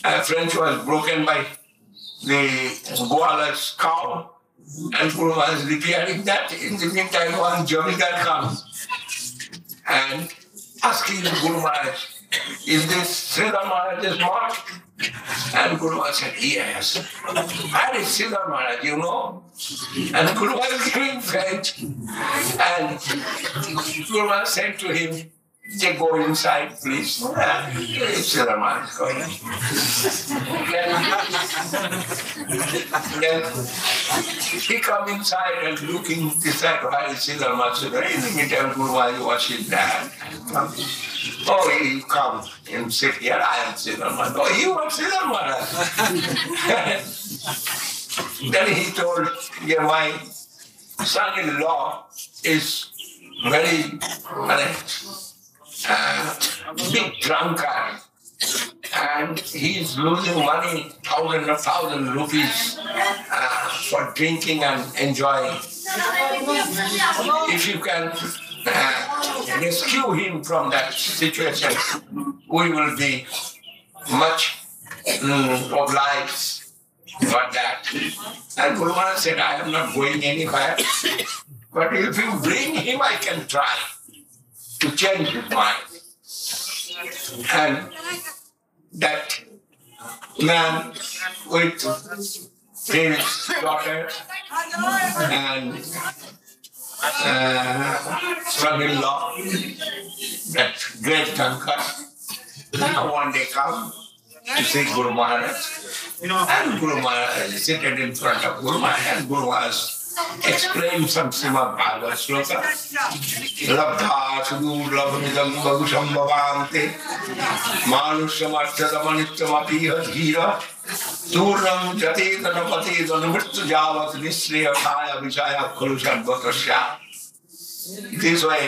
D: A fence was broken by the Goala's cow, and Guru Maharaj repairing that. In the meantime, one Jamidar comes and asking Guru Maharaj, is this Sridhar Maharaj's mosque? And Guru Maharaj said, yes. Where is Sridhar Maharaj, you know? And Guru Maharaj giving French. And Guru Maharaj said to him, say, go inside, please. Sridhar Maharaj going. Then he come inside and looking inside, where is Sridhar Maharaj? In the meantime, Guru Maharaj was his dad. Oh, he come and sit here, I am Sridhar Maharaj. Oh, you are Sridhar Maharaj. Then he told, yeah, my son-in-law is very big drunkard, and he's losing money, 1,000 rupees for drinking and enjoying. If you can rescue him from that situation, we will be much obliged for that. And Guru Maharaj said, I am not going anywhere, but if you bring him, I can try to change his mind. And that man with his daughter and son-in-law, that great drunkard, one day come to see Guru Maharaj. And Guru Maharaj is seated in front of Guru Maharaj, and Guru Maharaj explain some Srimad Bhagavad sloka. Labdha sudur labdham bagusam bhavante manushyamarthadamanittamati hadhira Turam jati danapati danamrittu javat nisriya khaya vishaya khulu sarvatasya. This way,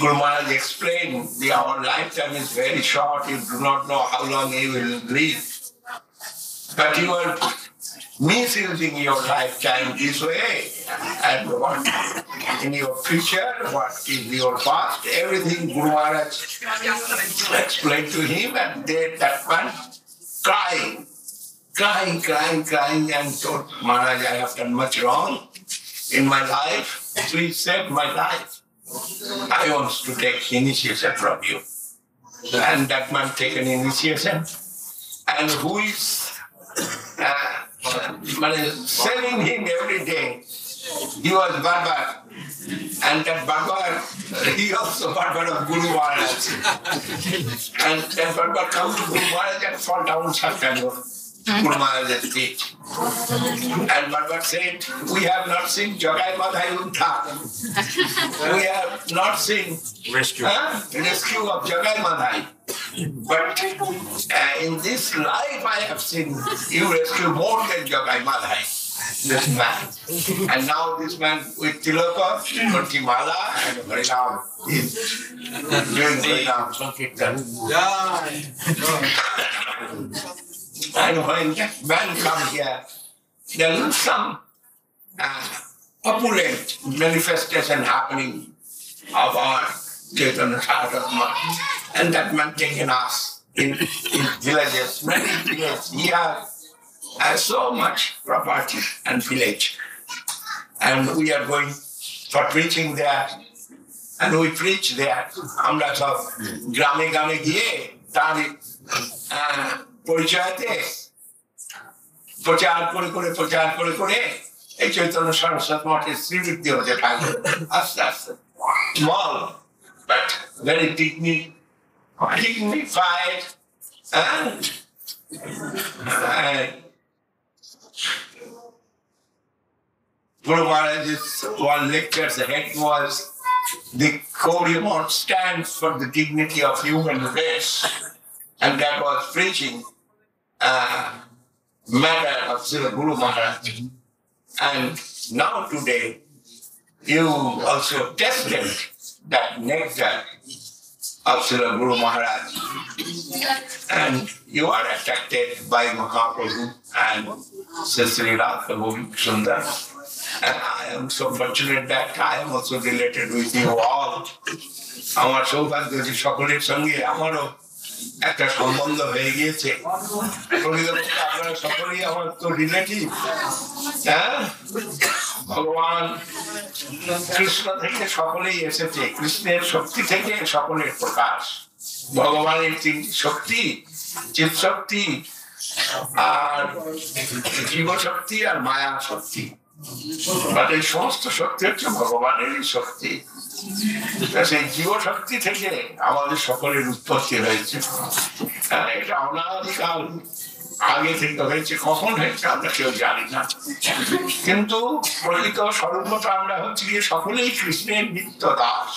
D: Guru Maharaj explained that our lifetime is very short. You do not know how long you will live. But you are misusing your lifetime this way. And what in your future, what is your past, everything Guru Maharaj explained to him, and that man crying and told Maharaj, I have done much wrong in my life. Please save my life. I want to take initiation from you. And that man taken initiation. And who is selling him every day? He was barber. And that barber, he also barber of Guru Maharaj. And that barber come to Guru Maharaj and fall down Satyaguru. Guru Maharaj's feet. And barber said, we have not seen Jagai Madhai Untha. We have not seen rescue of Jagai Madhai. But in this life I have seen you rescue more than Jagai Madhai. This man. And now this man with Tilaka, Mala and Harinam is doing Harinam Sankirtan. And when that man comes here, there is some opulent manifestation happening of our Chaitanya Sadhguru. And that man taking us in villages, many villages. He has so much property and village. And we are going for preaching there. And we preach there. Amra sab grame grame giye tari পরিচয়তে প্রচার করে এই চৈতন্য সরস্বতী মঠের শ্রীবৃদ্ধি হতে থাকবে আস্তে আস্তে small but very dignified and Guru Maharaj's one lecture's head was the Gauriya stands for the dignity of human race, and that was preaching matter of Srila Guru Maharaj. And now today, you also tested that nectar of Srila Guru Maharaj. And you are attracted by Mahaprabhu and Sri Radha Sundar. And I am so fortunate that I am also related with you all. আমার সৌভাগ্য যে সকলের সঙ্গে আমারও একটা সম্বন্ধ হয়ে গিয়েছে আপনারা সকলেই আমার তো রিলেটিভ হ্যাঁ ভগবান কৃষ্ণ থেকে সকলেই এসেছে কৃষ্ণের শক্তি থেকে সকলের প্রকাশ ভগবানের তিনটি শক্তি চিৎ শক্তি আর জীব শক্তি আর মায়া শক্তি এই সমস্ত শক্তি হচ্ছে ভগবানেরই শক্তি সেই জীব শক্তি থেকে আমাদের সকলের উৎপত্তি হয়েছে এটা অনাদিকাল আগে থেকে হয়েছে কখন হয়েছে আমরা কেউ জানি না কিন্তু প্রকৃত স্বরূপটা আমরা হচ্ছে গিয়ে সকলেই কৃষ্ণের নিত্য দাস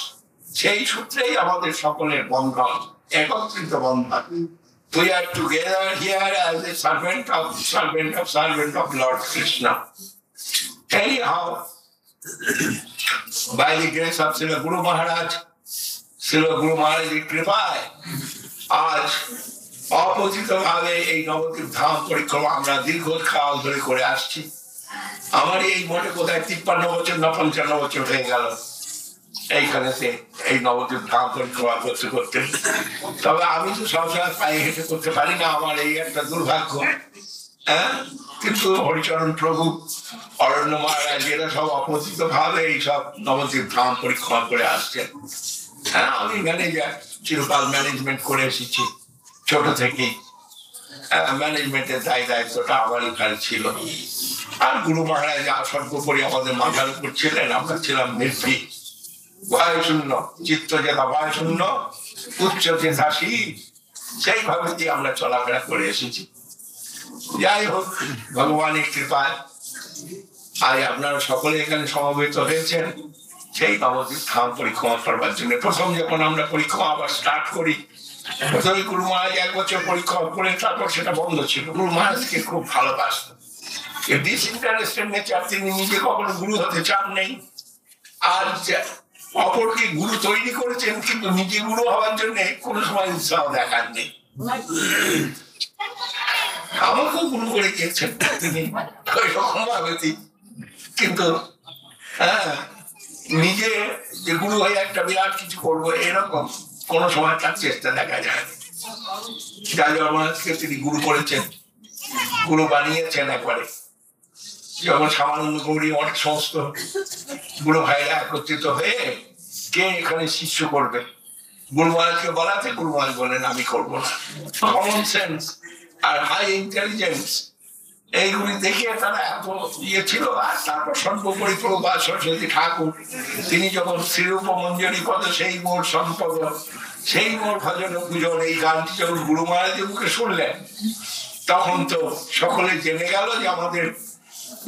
D: সেই সূত্রেই আমাদের সকলের বন্ধন একত্রিত বন্ধন We are together here as a servant of Lord Krishna. Anyhow, by the grace of Srila Guru Maharaj, Srila Guru Maharaj's কৃপায় আজ অপরিচিতভাবে এই নবদ্বীপ ধাম পরিক্রমা আমরা দীর্ঘকাল ধরে করে আসছি আমার এই মোটে কোথায় 53 বছর না 55 বছর হয়ে গেল এইখানে এই নবদ্বীপ ধাম পরিক্রমা করতে তবে আমি তো সবসময় পায়ে হেঁটে করতে পারি না আমার এই একটা দুর্ভাগ্য কিন্তু হরিচরণ প্রভু অরণ্য মহারাজ এরা সব অপরিচিত ভাবে এইসব নবদ্বীপ ধাম পরিক্রমা করে আসছেন আমি ম্যানেজার চিরকাল ম্যানেজমেন্ট করে এসেছি ছোট থেকেই ম্যানেজমেন্টের দায়িত্বটা আমার এখানে ছিল আর গুরু মহারাজ সর্বোপরি আমাদের মাথার উপর ছিলেন আমরা ছিলাম নির্ভীক ভয়শূন্য চিত্ত যেটা ভয়শূন্য উচ্চ চেতাসী সেইভাবে দিয়ে আমরা চলাফেরা করে এসেছি যাই হোক ভগবানের কৃপায় আজ আপনারা সকলে এখানে সমবেত হয়েছেন সেই নবদ্বীপ ধাম পরিক্রমা করবার জন্য। প্রথম যখন আমরা পরিক্রমা আবার স্টার্ট করি, প্রথমে গুরু মহারাজ 1 বছর পরিক্রমা করে তারপর সেটা বন্ধ ছিল। গুরু মহারাজকে খুব ভালোবাসত, ডিসইন্টারেস্টেড নেচার, তিনি নিজে কখনো গুরু হতে চান নেই, আর অপরকে গুরু তৈরি করেছেন কিন্তু নিজে গুরু হওয়ার জন্য কোনো সময় উৎসাহ দেখান নেই। আমাকেও গুরু করে গিয়েছেন তিনি ওই রকম ভাবে, কিন্তু হ্যাঁ নিজে যে গুরু হয়ে একটা বিরাট কিছু করবো এরকম কোন সময় তার চেষ্টা দেখা যায়। রাজা মহারাজকে তিনি গুরু করেছেন, গুরু বানিয়েছেন একবারে। যখন সামান্য গৌরী অনেক সমস্ত গুরু ভাইরা একত্রিত হয়ে কে এখানে শিষ্য করবে, গুরু মহারাজকে বলাতে গুরু মহারাজ বলেন আমি করবো না। কমন সেন্স আর হাই ইন্টেলিজেন্স এইগুলি দেখিয়ে তারা এত ইয়ে ছিল। আর তারপর সর্বোপরি প্রভুপাদ সরস্বতী ঠাকুর তিনি যখন শ্রীরূপ মঞ্জরি পদ সেই মোর সম্পদ সেই মোর ভজন পূজন এই গানটি যখন গুরু মহারাজের মুখে শুনলেন, তখন তো সকলে জেনে গেল যে আমাদের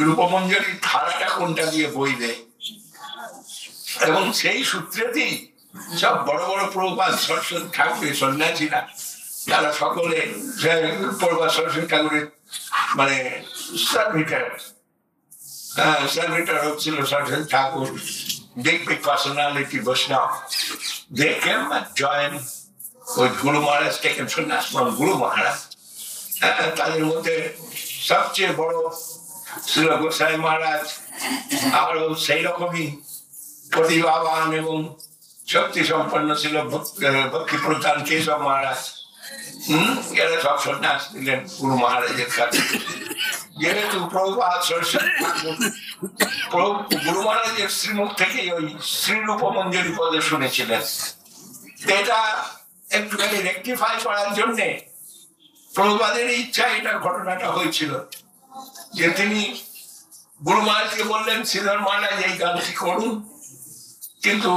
D: রূপমঞ্জরির ধারাটা কোনটা দিয়ে বইবে। এবং সেই সূত্রেতেই সব বড় বড় প্রভুপাদ সরস্বতী ঠাকুরের সন্ন্যাসীরা তারা সকলে প্রভুপাদ সরস্বতী ঠাকুরের মানে সার্ভিটার হচ্ছিল সরস্বতী ঠাকুর, big personality Vaishnava. They came and joined with Guru Maharaj, taken sannyas from Guru Maharaj. তাদের মধ্যে সবচেয়ে বড় ছিল গোসাই মহারাজ, আরো সেই রকমই প্রতিভাবান এবং শক্তি সম্পন্ন ছিল ভক্তি প্রধান কেশব মহারাজ। এরা সব সন্ন্যাস দিলেন গুরু মহারাজের কাছে। যেহেতু প্রভুপাদ সরস্বতী ঠাকুর গুরু মহারাজের শ্রীমুখ থেকে ওই শ্রীরূপ মঞ্জরি পদে শুনেছিলেন, এটা একটুখানি রেকটিফাই করার জন্যে প্রভুপাদের ইচ্ছা এটা ঘটনাটা হয়েছিল যে তিনি গুরু মহারাজকে বললেন শ্রীধর মহারাজ এই গানটি করুন, কিন্তু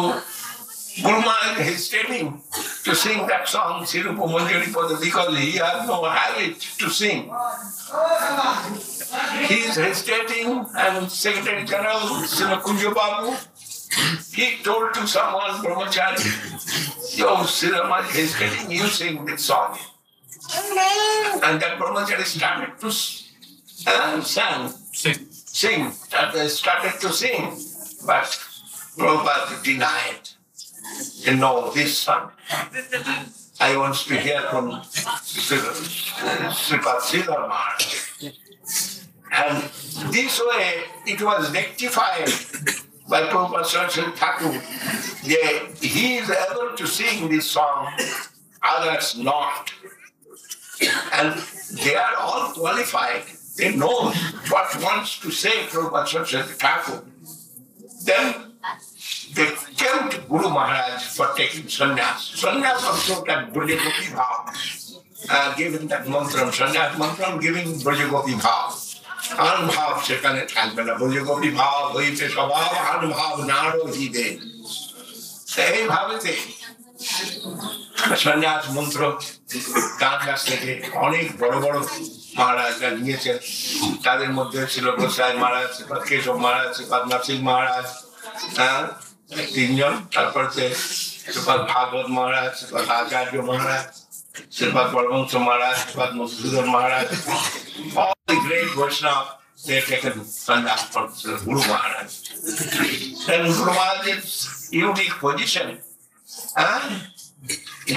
D: Guru Maharaj is hesitating to sing that song, Sirupa Manjari Pada, because he has no habit to sing. He is hesitating, and Secretary General Srila Kunjo Babu, he told to someone, Brahmachari, yo, Srila Maharaj is hesitating, you sing this song. And that Brahmachari started to started to sing, but Prabhupada denied. No, this son, I want to hear from Sripad Sridhar Maharaj. And this way it was rectified by Prabhupada Saraswati Thakur. He is able to sing this song, others not. And they are all qualified. They know what wants to say Prabhupada Saraswati Thakur. Then they came to Guru Maharaj for taking sannyas. Sannyas also that Brajagopi Bhav, giving that mantra, sannyas mantra, giving Brajagopi Bhav. Anubhav সেখানে থাকবে না, Brajagopi Bhav হইতে স্বভাব, Anubhav নাড়ো হৃদে। এইভাবেতে সন্ন্যাস মন্ত্র তার কাছ থেকে অনেক বড় বড় মহারাজরা নিয়েছেন। তাদের মধ্যে ছিল গোসাই মহারাজ, শ্রীপাদ কেশব মহারাজ, শ্রীপাদ নরসিংহ মহারাজ, তিনজন। তারপর শ্রীপাদ ভাগবত মহারাজ, শ্রীপাদ আচার্য মহারাজ, শ্রীপাদ পরমহংস মহারাজ, শ্রীপাদ মধুসূদন মহারাজ, all the great Vaishnava, they have taken sannyas from Guru Maharaj. And Guru Maharaj's unique position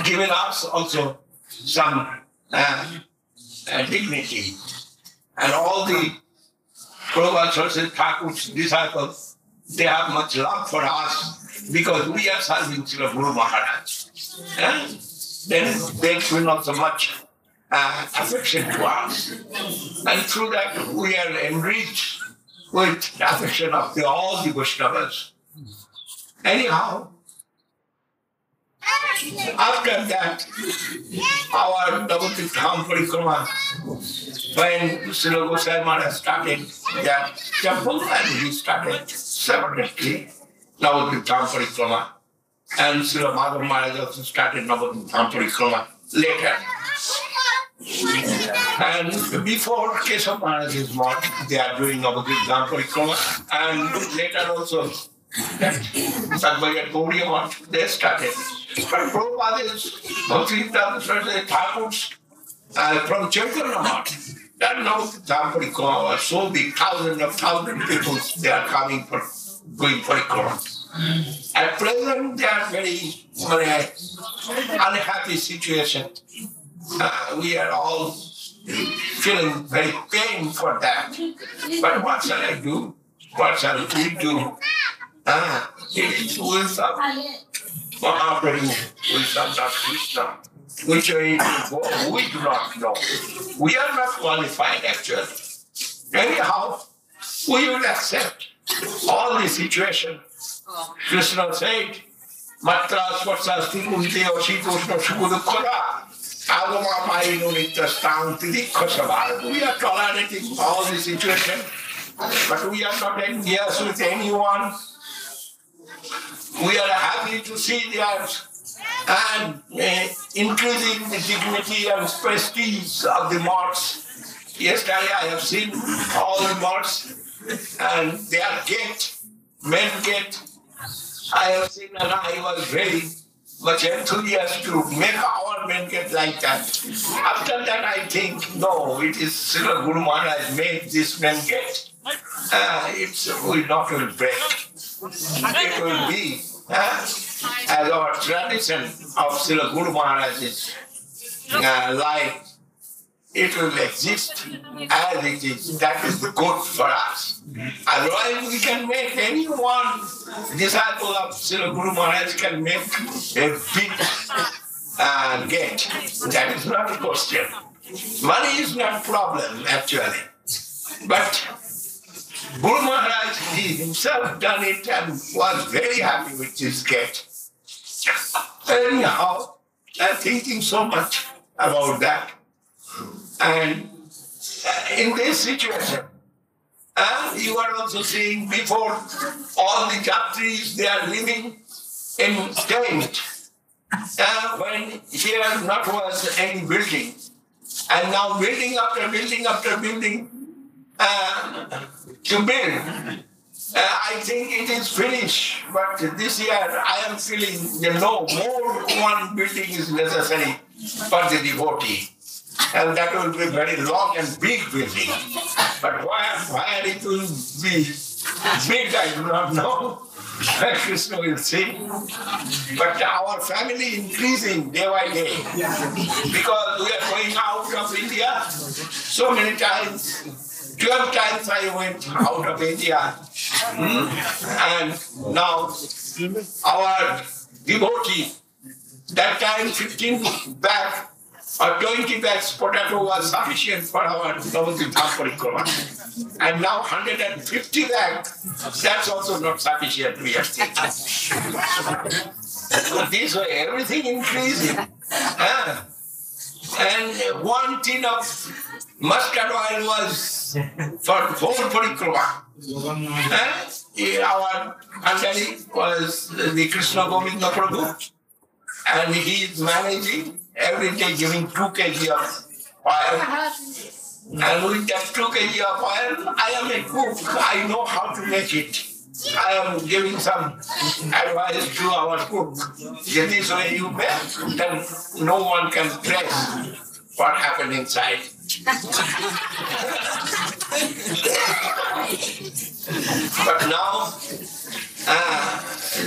D: giving us also some dignity. And all the Prabhupada Saraswati Thakur's disciples, they have much love for us because we are serving Srila Guru Maharaj. Then they feel not so much affection to us. And through that we are enriched with the affection of all the Vaishnavas. Anyhow, after that, our Navadvip Dham Parikrama, when Srila Gosai Maharaj started that temple, and he started separately Navadvip Dham Parikrama, and Srila Madhav Maharaj also started Navadvip Dham Parikrama later. And before Keshav Maharaj's month, they are doing Navadvip Dham Parikrama, and later also Sadhbhagat Gauriya month, they started. But Prabhupada is Bhakti Saraswati Thakur's from Chaitanya month. That Navadvip Dham Parikrama was so big, thousands of people, they are coming for going Parikrama. At present, they are very unhappy situation. We are all feeling very pain for that. But what shall I do? What shall we do? It is wisdom, operating wisdom of Krishna, which way to go, we do not know. We are not qualified actually. Anyhow, we will accept all the situation. Krishna said, Matra Swatsasti Kunti Oshitoshna Sukudukara. We are tolerating all the situation, but we are not envious with anyone. We are happy to see that and increasing the dignity and prestige of the monks. Yesterday I have seen all the monks and they are men get. I have seen and I was very much enthusiastic to make our men get like that. After that I think, no, it is Srila Guru Maharaj made this men get. It will not will break. It will be as our tradition of Srila Guru Maharaj's life. It will exist as it is. That is good for us. Otherwise, we can make anyone disciple of Srila Guru Maharaj can make a big get. That is not a question. Money is not a problem, actually. But Guru Maharaj he himself done it and was very happy with his get. Anyhow, I'm thinking so much about that. And in this situation, you are also seeing before all the Jatris, they are living in tent. When here not was any building, and now building after building after building to build. I think it is finished, but this year I am feeling more one building is necessary for the devotee. And that will be very long and big building. But why it will be big, I do not know. Krishna will see. But our family increasing day by day. Because we are going out of India so many times. 12 times I went out of India. And now our devotee, that time 15 back, or 20 bags potato was sufficient for our Navadvip Dham Parikrama. And now 150 bags, that's also not sufficient, we are thinking. So this way, everything increasing. And 1 tin of mustard oil was for whole Parikrama. Our Andali was the Krishna Govinda Prabhu. And he is managing every day giving 2 kg of oil. And with that 2 kg of oil, I am a cook. I know how to make it. I am giving some advice to our cook. This way you make, then no one can trace what happened inside. But now, a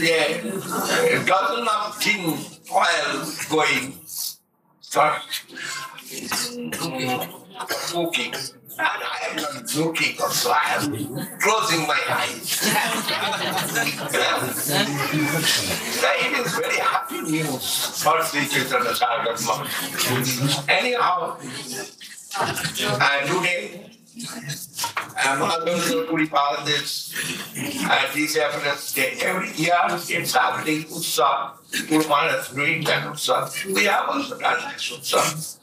D: dozen of tin oil going for cooking. And I am not looking, so I am closing my eyes. It is very happy news for Sri Chaitanya Saraswati. Anyhow, today, Madhavendra Puripal this Day. Every year it's happening Utsav. Guru Maharaj is doing that Utsav. We have also done this Utsav.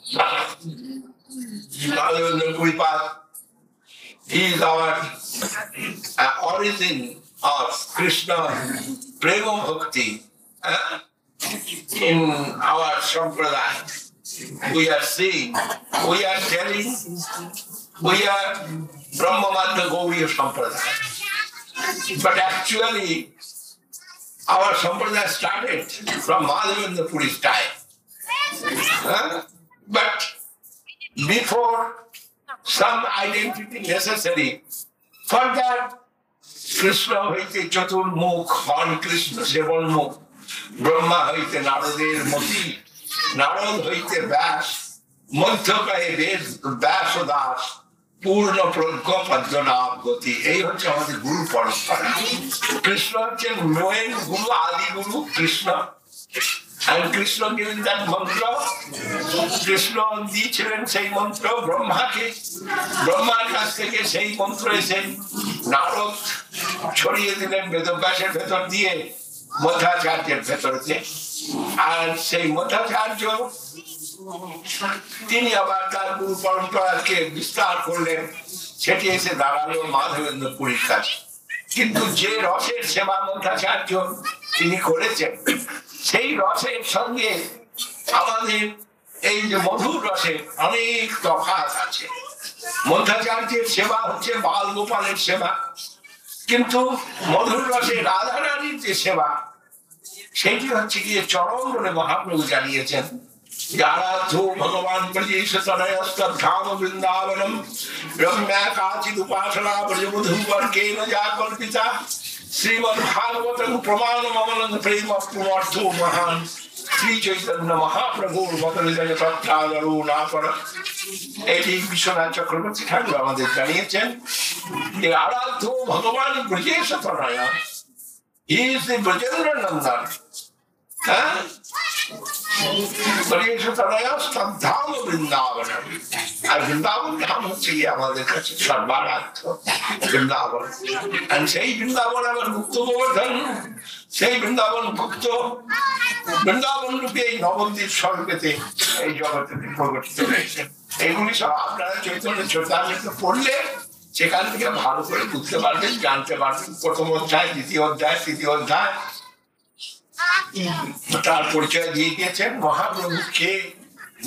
D: Madhavendra Puripal, he is our origin of Krishna Prema Bhakti in our Sampradaya. we are seeing, we are telling, we are Brahmamadya Gauriya Sampradaya. But actually, our Sampradaya started from Madhavendra Puri's time. But before some identity necessary, for that Krishna hoite Chaturmukh, Horn Krishna Sevanmukh, Brahma hoite Narader Mati, Narad hoite Vyas, Manthakaye Vyas Das, Purna Prajna Padmanabh Gati. এই হচ্ছে আমাদের গুরু পরম্পরা। কৃষ্ণ হচ্ছেন main গুরু, আদি গুরু Krishna. And Krishna giving that mantra, Krishna দিয়েছিলেন সেই মন্ত্র ব্রহ্মাকে, ব্রহ্মার কাছ থেকে সেই মন্ত্র এসে নারদ ছড়িয়ে দিলেন বেদব্যাসের ভেতর দিয়ে মধ্বাচার্যের ভেতরতে। আর সেই মধ্বাচার্য তিনি আবার তার গুরু পরম্পরাকে বিস্তার করলেন, সেটি এসে দাঁড়ালো মাধবেন্দ্র পুরীর কাছে। কিন্তু যে রসের সেবা মধ্বাচার্য তিনি করেছেন, সেই রসের সঙ্গে আমাদের এই যে মধুর রসের অনেক তফাৎ আছে। মধ্বাচার্যের সেবা হচ্ছে বাল গোপালের সেবা, কিন্তু মধুর রসে রাধারানীর যে সেবা, সেটি হচ্ছে গিয়ে চরম বলে মহাপ্রভু জানিয়েছেন। আরাধ্য ভগবান ব্রজেশতনয়স্তদ্ধাম বৃন্দাবনম রম্যা কাচিদ উপাসনা ব্রজবধূবর্গেণ যা কল্পিতা শ্রীমদ্ ভাগবতং প্রমাণমমলং প্রেম প্রমর্থ মহান শ্রী চৈতন্য মহাপ্রভুর মতনিজয় তত্ত্বাদরো না কর। এটি বিশ্বনাথ চক্রবর্তী ঠাকুর আমাদের জানিয়েছেন যে আরাধ্য ভগবান ব্রজেশতনয়, হি ইজ দ্য ব্রজেন্দ্র নন্দন। ধাম বৃন্দাবন, আর বৃন্দাবন ধাম হচ্ছে গিয়ে আমাদের কাছে সর্বারাধ্য বৃন্দাবন। সেই বৃন্দাবন আবার মুক্ত গোবর্ধন, সেই বৃন্দাবন মুক্ত বৃন্দাবন রূপে এই নবদ্বীপ স্বরূপেতে এই জগতে প্রকটিত হয়েছে। এইগুলি সব আপনারা চৈতন্য চৈতামৃত পড়লে সেখান থেকে ভালো করে বুঝতে পারবেন, জানতে পারবেন। প্রথম অধ্যায়, দ্বিতীয় অধ্যায়, তৃতীয় অধ্যায় তার পরিচয় দিয়ে দিয়েছেন। মহাপ্রভুকে,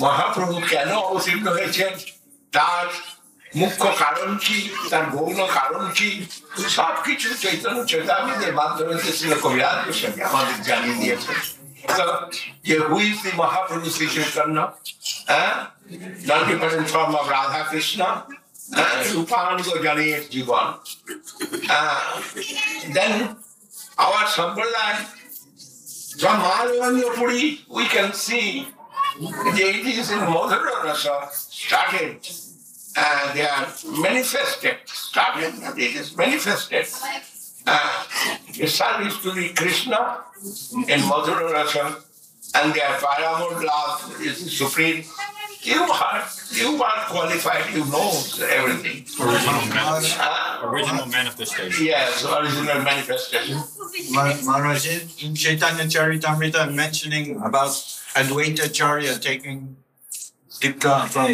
D: মহাপ্রভু কেন অবতীর্ণ হয়েছেন, তার মুখ্য কারণ কি, তার গৌণ কারণ কি, সবকিছু চৈতন্য চৈতামৃতের মাধ্যমে ছিল কবিরাজ গোস্বামী আমাদের জানিয়ে দিয়েছেন। যে who is the Mahaprabhu Shri Chaitanya, non-dependent form of Radha Krishna, রূপাঙ্গ জনের জীবন। Then our Sampradaya from Madhavendra Puri, we can see the deities in Madhura Rasa started, they are manifested, started, it is manifested. The sun is to be Krishna in Madhura Rasa, and their paramour love is supreme. You are qualified, you know everything.
G: Original manifestation.
D: Yes, original manifestation.
G: Maharaj, in Chaitanya Charitamrita mentioning about Advaita Acharya taking Dikta from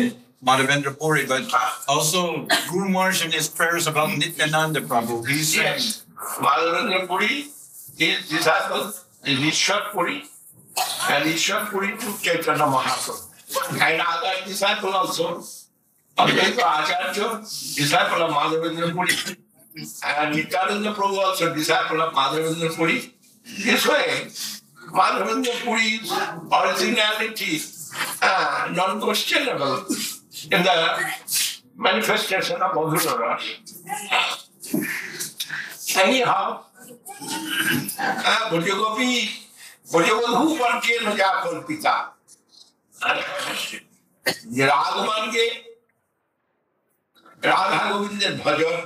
G: Madhavendra Puri, but also Guru Maharaj in his prayers about Nityananda Prabhu, he's saying,
D: Yes, Madhavendra Puri, his disciple is Ishwar Puri, and Ishwar Puri took Chaitanya Mahaprabhu. And other disciple also, Advaita Acharya, disciple of Madhavendra Puri, and Nityananda Prabhu also disciple of Madhavendra Puri. This way, Madhavendra Puri's originality non-questionable in the manifestation of Madhura Rasa. Anyhow, Brajagopi, Brajabadhu Vargena Ja Kalpita. যে রাগমানকে রাধা গোবিন্দের ভজন,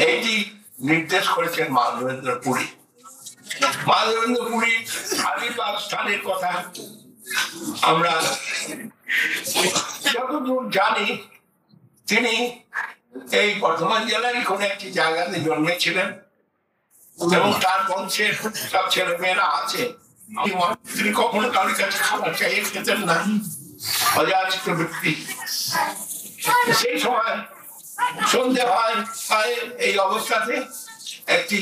D: এইটি নির্দেশ করেছেন মাধবেন্দ্র পুরী। মাধবেন্দ্র পুরীর আবির্ভাব স্থানের কথা আমরা যতদূর জানি, তিনি এই বর্ধমান জেলারই কোন একটি জায়গাতে জন্মেছিলেন এবং তার বংশের সব ছেলে মেয়েরা আছে। তিনি কখনো কারোর কাছে খাবার চাইয়ে খেতেন না, অযাচিত ব্যক্তি। সেই সময় সন্ধে হয়, এই অবস্থাতে একটি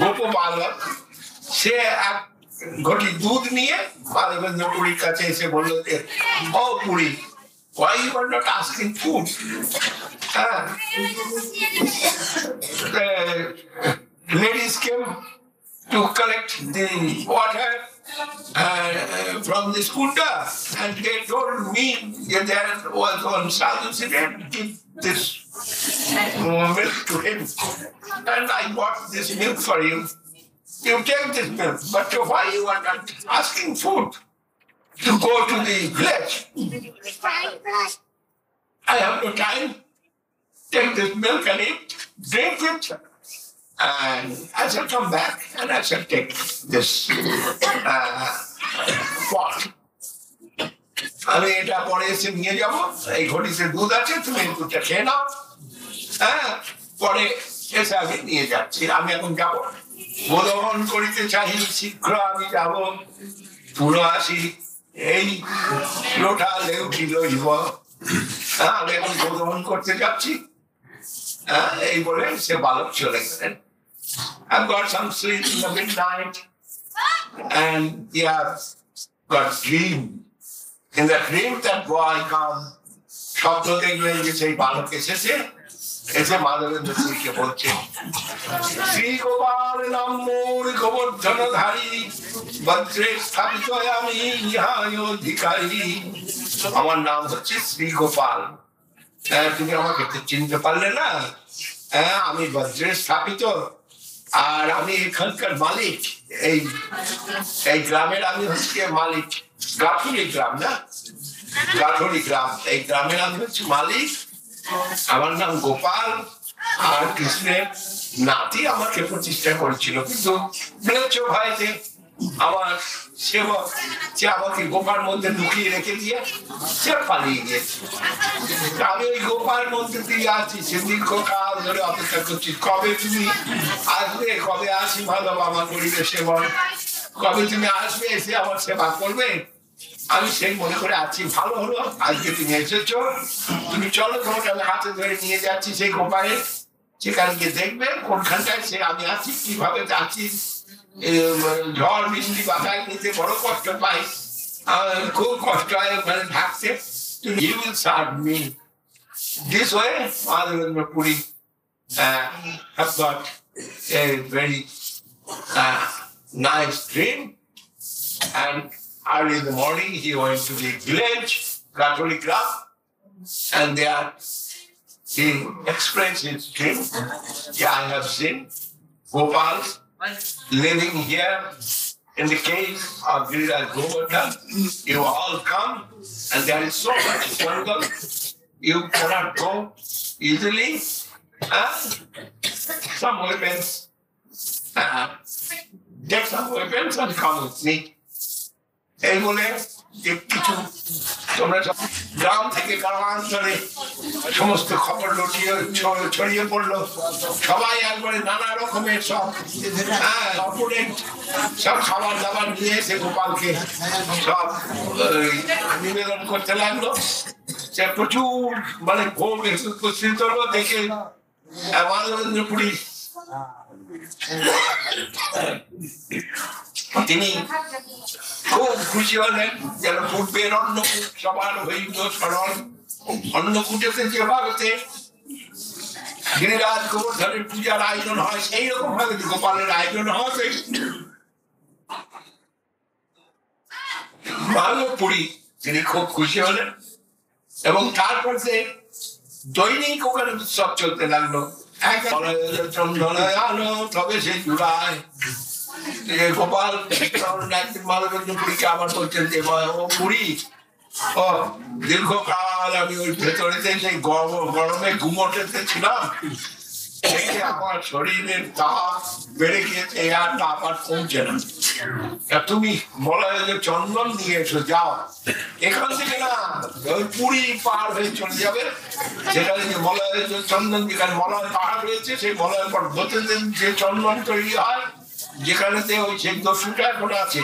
D: গোপ বালক, সে এক ঘটি দুধ নিয়ে মাধবেন্দ্র পুরীর কাছে এসে বলল যে, ও Puri, why you are not asking food? The ladies came to collect the water from the skunda, and they told me that there was one sadhu sitting, give this milk to him, and I bought this milk for you. You take this milk, but why you are not asking food to go to the village? I have no time. Take this milk and eat, drink it, and I shall come back and I shall take this pot. আমি এটা পরে এসে নিয়ে যাবো, এই ঘটিতে দুধ আছে, তুমি এই দুধটা খেয়ে নাও। হ্যাঁ, পরে এসে আমি নিয়ে যাচ্ছি, আমি এখন যাবো। বোধন করিতে চাহি, শীঘ্র আমি যাব, পুরো আসি, এই লোটা লেউটি লইব। আমি এখন বোধন করতে যাচ্ছি, এই বলে সে বালক চলে গেলেন। I've got some sleep in the midnight, and got dream. In the dream that boy come, শব্দ দেখলেন যে সেই বালক এসেছে, এসে মাধবেন্দ্র পুরীকে বলছে, শ্রী গোপাল নাম মোর গোবর্ধনধারী, বজ্রে স্থাপিত আমি ইহায় অধিকারী। আমার নাম হচ্ছে শ্রী গোপাল, তুমি আমাকে চিনতে পারলে না? আমি বজ্রে স্থাপিত, আর আমি এখানকার মালিক। এই গ্রামের আমি হচ্ছে মালিক। গাঠুরি গ্রাম না, গাঠুরি গ্রাম, এই গ্রামের আমি হচ্ছে মালিক। আমার নাম গোপাল, আর কৃষ্ণের নাতি আমাকে প্রতিষ্ঠা করেছিল, কিন্তু বলেছ ভাই যে আমার সেবক সে আমাকে গোপার মধ্যে লুকিয়ে রেখে দিয়ে সে পালিয়ে গিয়েছে। আমি ওই গোপার মধ্যে দিয়ে আছি, সে দীর্ঘকাল ধরে অপেক্ষা করছি, কবে তুমি আসবে, কবে আসি মাধব আমার গরিবের সেবক, কবে তুমি আসবে এসে আমার সেবা করবে। আমি সেই মনে করে আছি, ভালো হলো আজকে তুমি এসেছো, তুমি চলো, তোমাকে আমি হাতে ধরে নিয়ে যাচ্ছি সেই গোপালে, সেখানে গিয়ে দেখবে কোনখানটায় সে আমি আছি, কিভাবে আছি। ঝড় বৃষ্টি বাতাস নিতে বড় কষ্ট পাই, খুব কষ্ট হয় ওখানে থাকতে। You will serve me. This way, Madhavendra Puri have got a very nice dream, and early in the morning he went to the village, Catholic Gram, and there he expressed his dream. Yeah, I have seen Gopal living here in the cave of Giriraj Govardhan. You all come, and there is so much jungle, you cannot go easily. Some weapons, take some weapons and come with me. এই বলে কিছু তোমরা গ্রাম থেকে গ্রামাঞ্চলে সমস্ত খবর ছড়িয়ে পড়লো, সবাই একবারে নানা রকমের সব সব খাবার দাবার নিয়ে এসে গোপালকে সব নিবেদন করতে লাগলো। সে প্রচুর মানে ভোগ উপস্থিত হলো, দেখে মাধবেন্দ্র পুরী তিনি খুব খুশি হলেন, যেন পূর্বের অন্নকূট সবার হইল স্মরণ। অন্নকূটেতে যেভাবে গিরিরাজ গোবর্ধনের পূজার আয়োজন হয়, সেই রকম ভাবে গোপালের আয়োজন হবে। মাধব পুরী তিনি খুব খুশি হলেন, এবং তারপর সে দৈনিক ওখানে উৎসব চলতে লাগলো। চন্দনায় আলো তবে সে জুড়ায়। গোপাল মাধবেন্দ্র পুরীকে আবার বলছেন যে, ও পুরী, ও দীর্ঘকাল আমি ওই ভেতরেতে সেই গরমে ঘুমোটেতে ছিলাম, আমার শরীরের তাপ বেড়ে গিয়েছে, আর তাপ আর কমছে না। তুমি মলয় চন্দন নিয়ে এসো, যাও এখান থেকে না ওই পুরী পার হয়ে চলে যাবে, সেখানে যে মলয় চন্দন, যেখানে মলয় পাহাড় রয়েছে, সেই মলয় পর্বতে যে চন্দন তৈরি হয়, যেখানেতে ওই সেই দস্যুটা এখন আছে,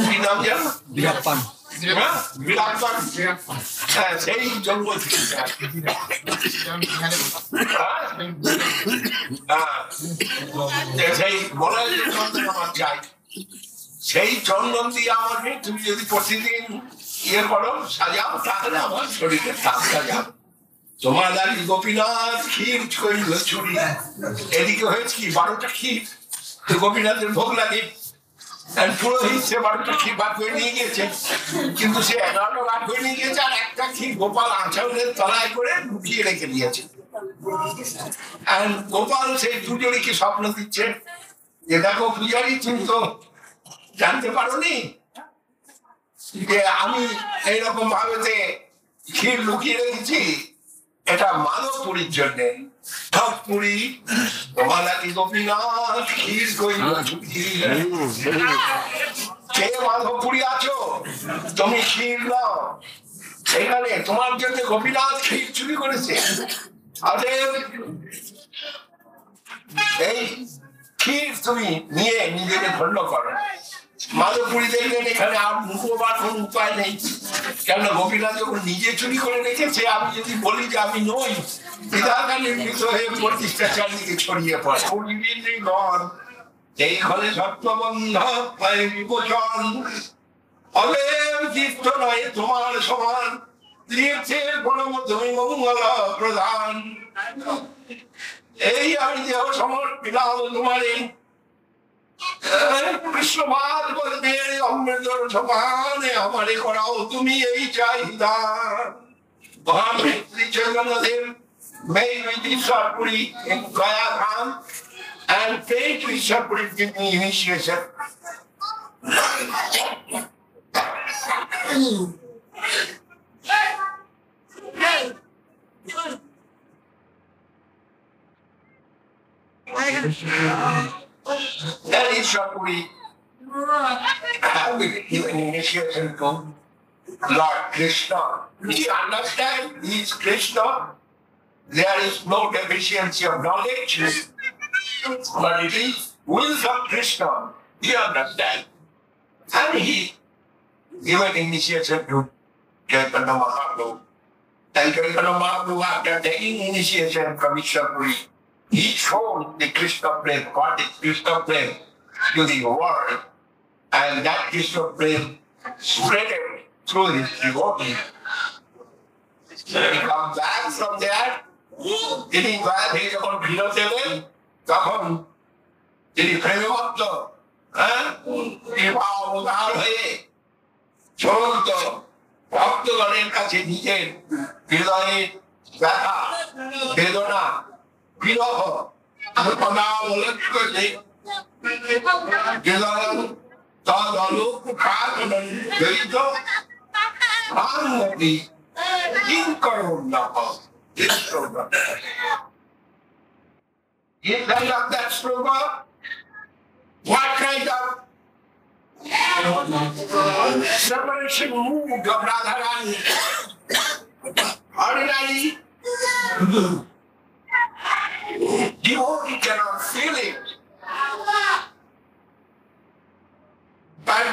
D: কি নাম জানো? বিরাপ্পান। হ্যাঁ, সেই জঙ্গল থেকে সেই মলয় চন্দন আমার চাই, সেই চন্দন দিয়ে আমাকে তুমি যদি প্রতিদিন ইয়ে করো সাজাও তাহলে আমার শরীরে টাটকা যাবে। তোমার দাঁড়ি গোপীনাথ ক্ষীর করিল চুরি, এদিকে হয়েছে কি 12টা ক্ষীর, তো গোপীনাথের ভোগ লাগে, পুরোহিত সে 12টা ক্ষীর ভাগ করে নিয়ে গিয়েছে, কিন্তু সে 11টা ভাগ করে নিয়ে গিয়েছে আর একটা ক্ষীর গোপাল আঁচলের তলায় করে ঢুকিয়ে রেখে দিয়েছে। গোপাল সেই পূজারীকে স্বপ্ন দিচ্ছে যে দেখো পূজারী, তুমি তো জানতে পারোনি যে আমি এইরকম ভাবে ক্ষীর লুকিয়ে রেখেছি, এটা মাধবপুরীর জন্য। ঠকপুরি তোমালাকি গোপীনাথ ক্ষীর কইল চুরি, কে মাধবপুরী আছো তুমি ক্ষীর নাও, সেখানে তোমার জন্য গোপীনাথ ক্ষীর চুরি করেছে। এই ক্ষীর তুমি নিয়ে নিজেকে ধন্য করো। মাধবপুরী দেখলেন এখানে আর মুখবার কোন উপায় নেই, কেন গোপীনাথ যখন নিজে চুরি করে রেখেছে, আমি যদি বলি যে আমি নই, বিধাতা নির্মিত হয়ে প্রতিষ্ঠা চারিদিকে ছড়িয়ে পড়ে। এই ঘরে সত্যবন্ধ বিপোষণ অবের তীর্থ নয় তোমার সমান, তীর্থের গণমধ্যমী মঙ্গল প্রধান। এই আমি দেহ সমর্পিলাম তোমারে, কৃষ্ণবাদ বলতে অমৃতর সমানে আমারে করাও তুমি এই চাহিদা। Shri Chaitanyadev made with Ishwarpuri in Gaya Dham and paid to Ishwarpuri to give me initiation. Then Ishwarpuri given initiation to Lord Krishna. Do you understand? He is Krishna. There is no deficiency of knowledge, but it is will of Krishna. Do you understand? And he given initiation to Chaitanya Mahaprabhu. And Chaitanya Mahaprabhu, after taking initiation from Ishwarpuri, he showed the Krishna prem, what is Krishna prem, to the world, and that Krishna prem spread it through his devotees. He comes back from there, তিনি থেকে যখন ফিরত এলেন তখন তিনি প্রেমভক্ত অবতার হয়ে সমস্ত ভক্তগণের কাছে নিজের হৃদয়ের ব্যথা বেদনা বিরহ অবলম্বন করে হৃদয় তদলোক খাদন জড়িত ভাঙতি কিঙ্করণ নহ। Inside of that sloga, what kind of separation moved of Radharani? Ordinary devotee cannot feel it. But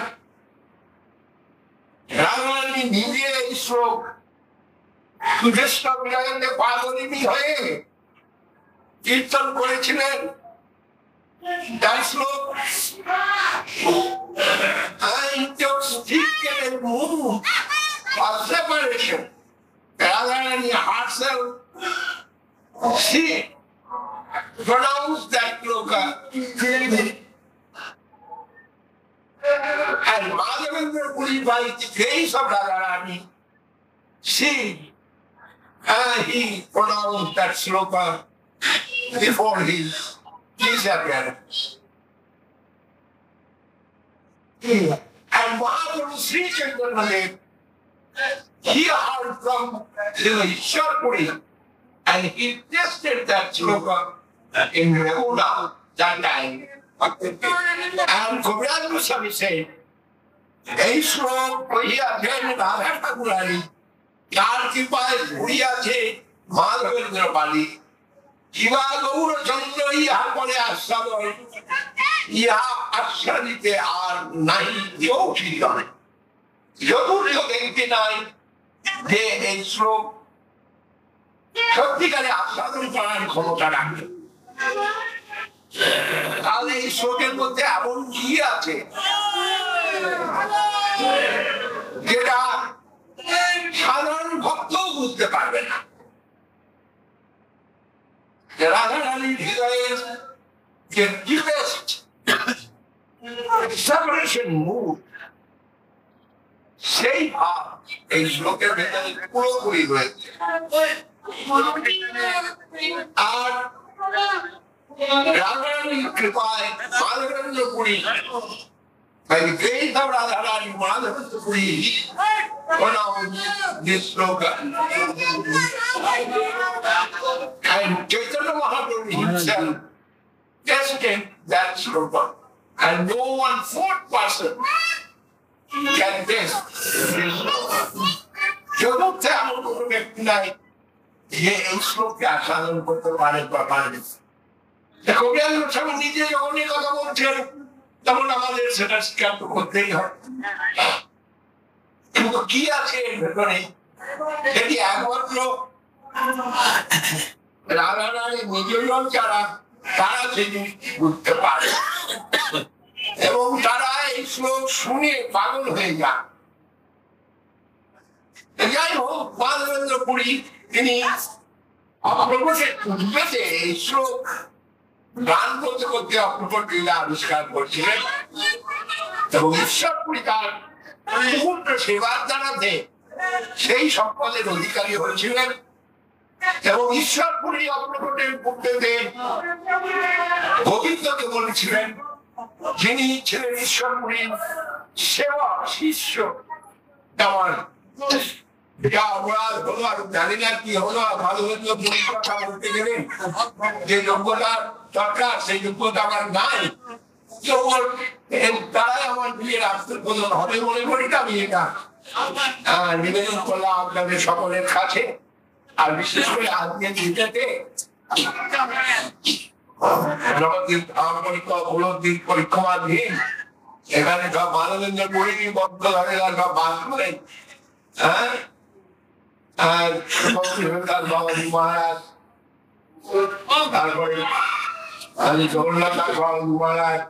D: Radharani needed a stroke. Krishna বিনয়ে পাগলিনী হয়ে কীর্তন করেছিলেন। That slope intoxicated mood of separation. Radharani herself, she pronounced that sloka. And Madhavendra Puri, by the grace of Radharani, he pronounced that sloka before his disappearance. And Mahaprabhu Sri Chaitanya, he heard from Ishwarpuri and he tested that sloka in Regula that time. And Kaviraj Goswami said, এই শ্লোক কহিয়াছেন রাধা ঠাকুরানী, তার কৃপায় ঘুরিয়াছে মাধবেন্দ্র পালি, শিবা গৌরচন্দ্র ইহা পরে আস্বাদন, ইহা আস্বাদিতে আর নাই কেউ ঠিকানে। যদুর্য দেখতে নাই যে এই শ্লোক সত্যিকারে আস্বাদন করার ক্ষমতা রাখে। তাহলে এই শ্লোকের মধ্যে এমন কি আছে যেটা সাধারণ ভক্তও বুঝতে পারবে না। রাধারানীর হৃদয়ের যে deepest separation mood, সেই ভাব এই শ্লোকের ভেতরে পুরোপুরি রয়েছে। আর রাধারানীর কৃপায় Madhavendra Puri, by the grace of Radharani, Madhavendra Puri pronounced this sloka. And Chaitanya Mahaprabhu himself tested that sloka. And no one fourth person can test this sloka. চতুর্থ এমন কোন ব্যক্তি নাই যে এই শ্লোককে আস্বাদন করতে পারে বা পারে। কবিরাজ গোস্বামী নিজে যখন এই কথা বলছেন তখন আমাদের সেটা স্বীকার করতেই হয়। কিন্তু কি আছে এর ভেতরে সেটি একমাত্র রাধারানীর নিজজন যারা তারা সেটি বুঝতে পারে এবং তারা এই শ্লোক শুনে পাগল হয়ে যান। যাই হোক, মাধবেন্দ্র পুরী তিনি অপ্রকটের উদ্বেতে এই শ্লোক গান করতে করতে অপ্রকট লীলা আবিষ্কার করছিলেন এবং ঈশ্বর পুরী তার মুহূর্ত সেবার দ্বারাতে সেই সম্পদের অধিকারী হয়েছিলেন এবং ঈশ্বর পুরী অপ্রকটের পূর্বেতে গোবিন্দকে বলেছিলেন, যিনি ছিলেন ঈশ্বর পুরীর সেবা শিষ্য। আমার জানি না কি হলো, মাধবেন্দ্র পুরীর কথা বলতে গেলে যে যোগ্যতার দরকার সেই যোগ্যতা আমার নাই, তারাই আমার বিয়ের আত্মপ্রদান হবে মনে করি। আমি এটা নিবেদন করলাম আপনাদের সকলের কাছে। আর বিশেষ করে আজকে দিনটাতে পরীক্ষাধীন এখানে সব মাধবেন্দ্র পুরী বদ্ধ ধরে সব বাদ করে, আর বাবাজি মহারাজ, তারপরে জগন্নাথ বাবাজি মহারাজ,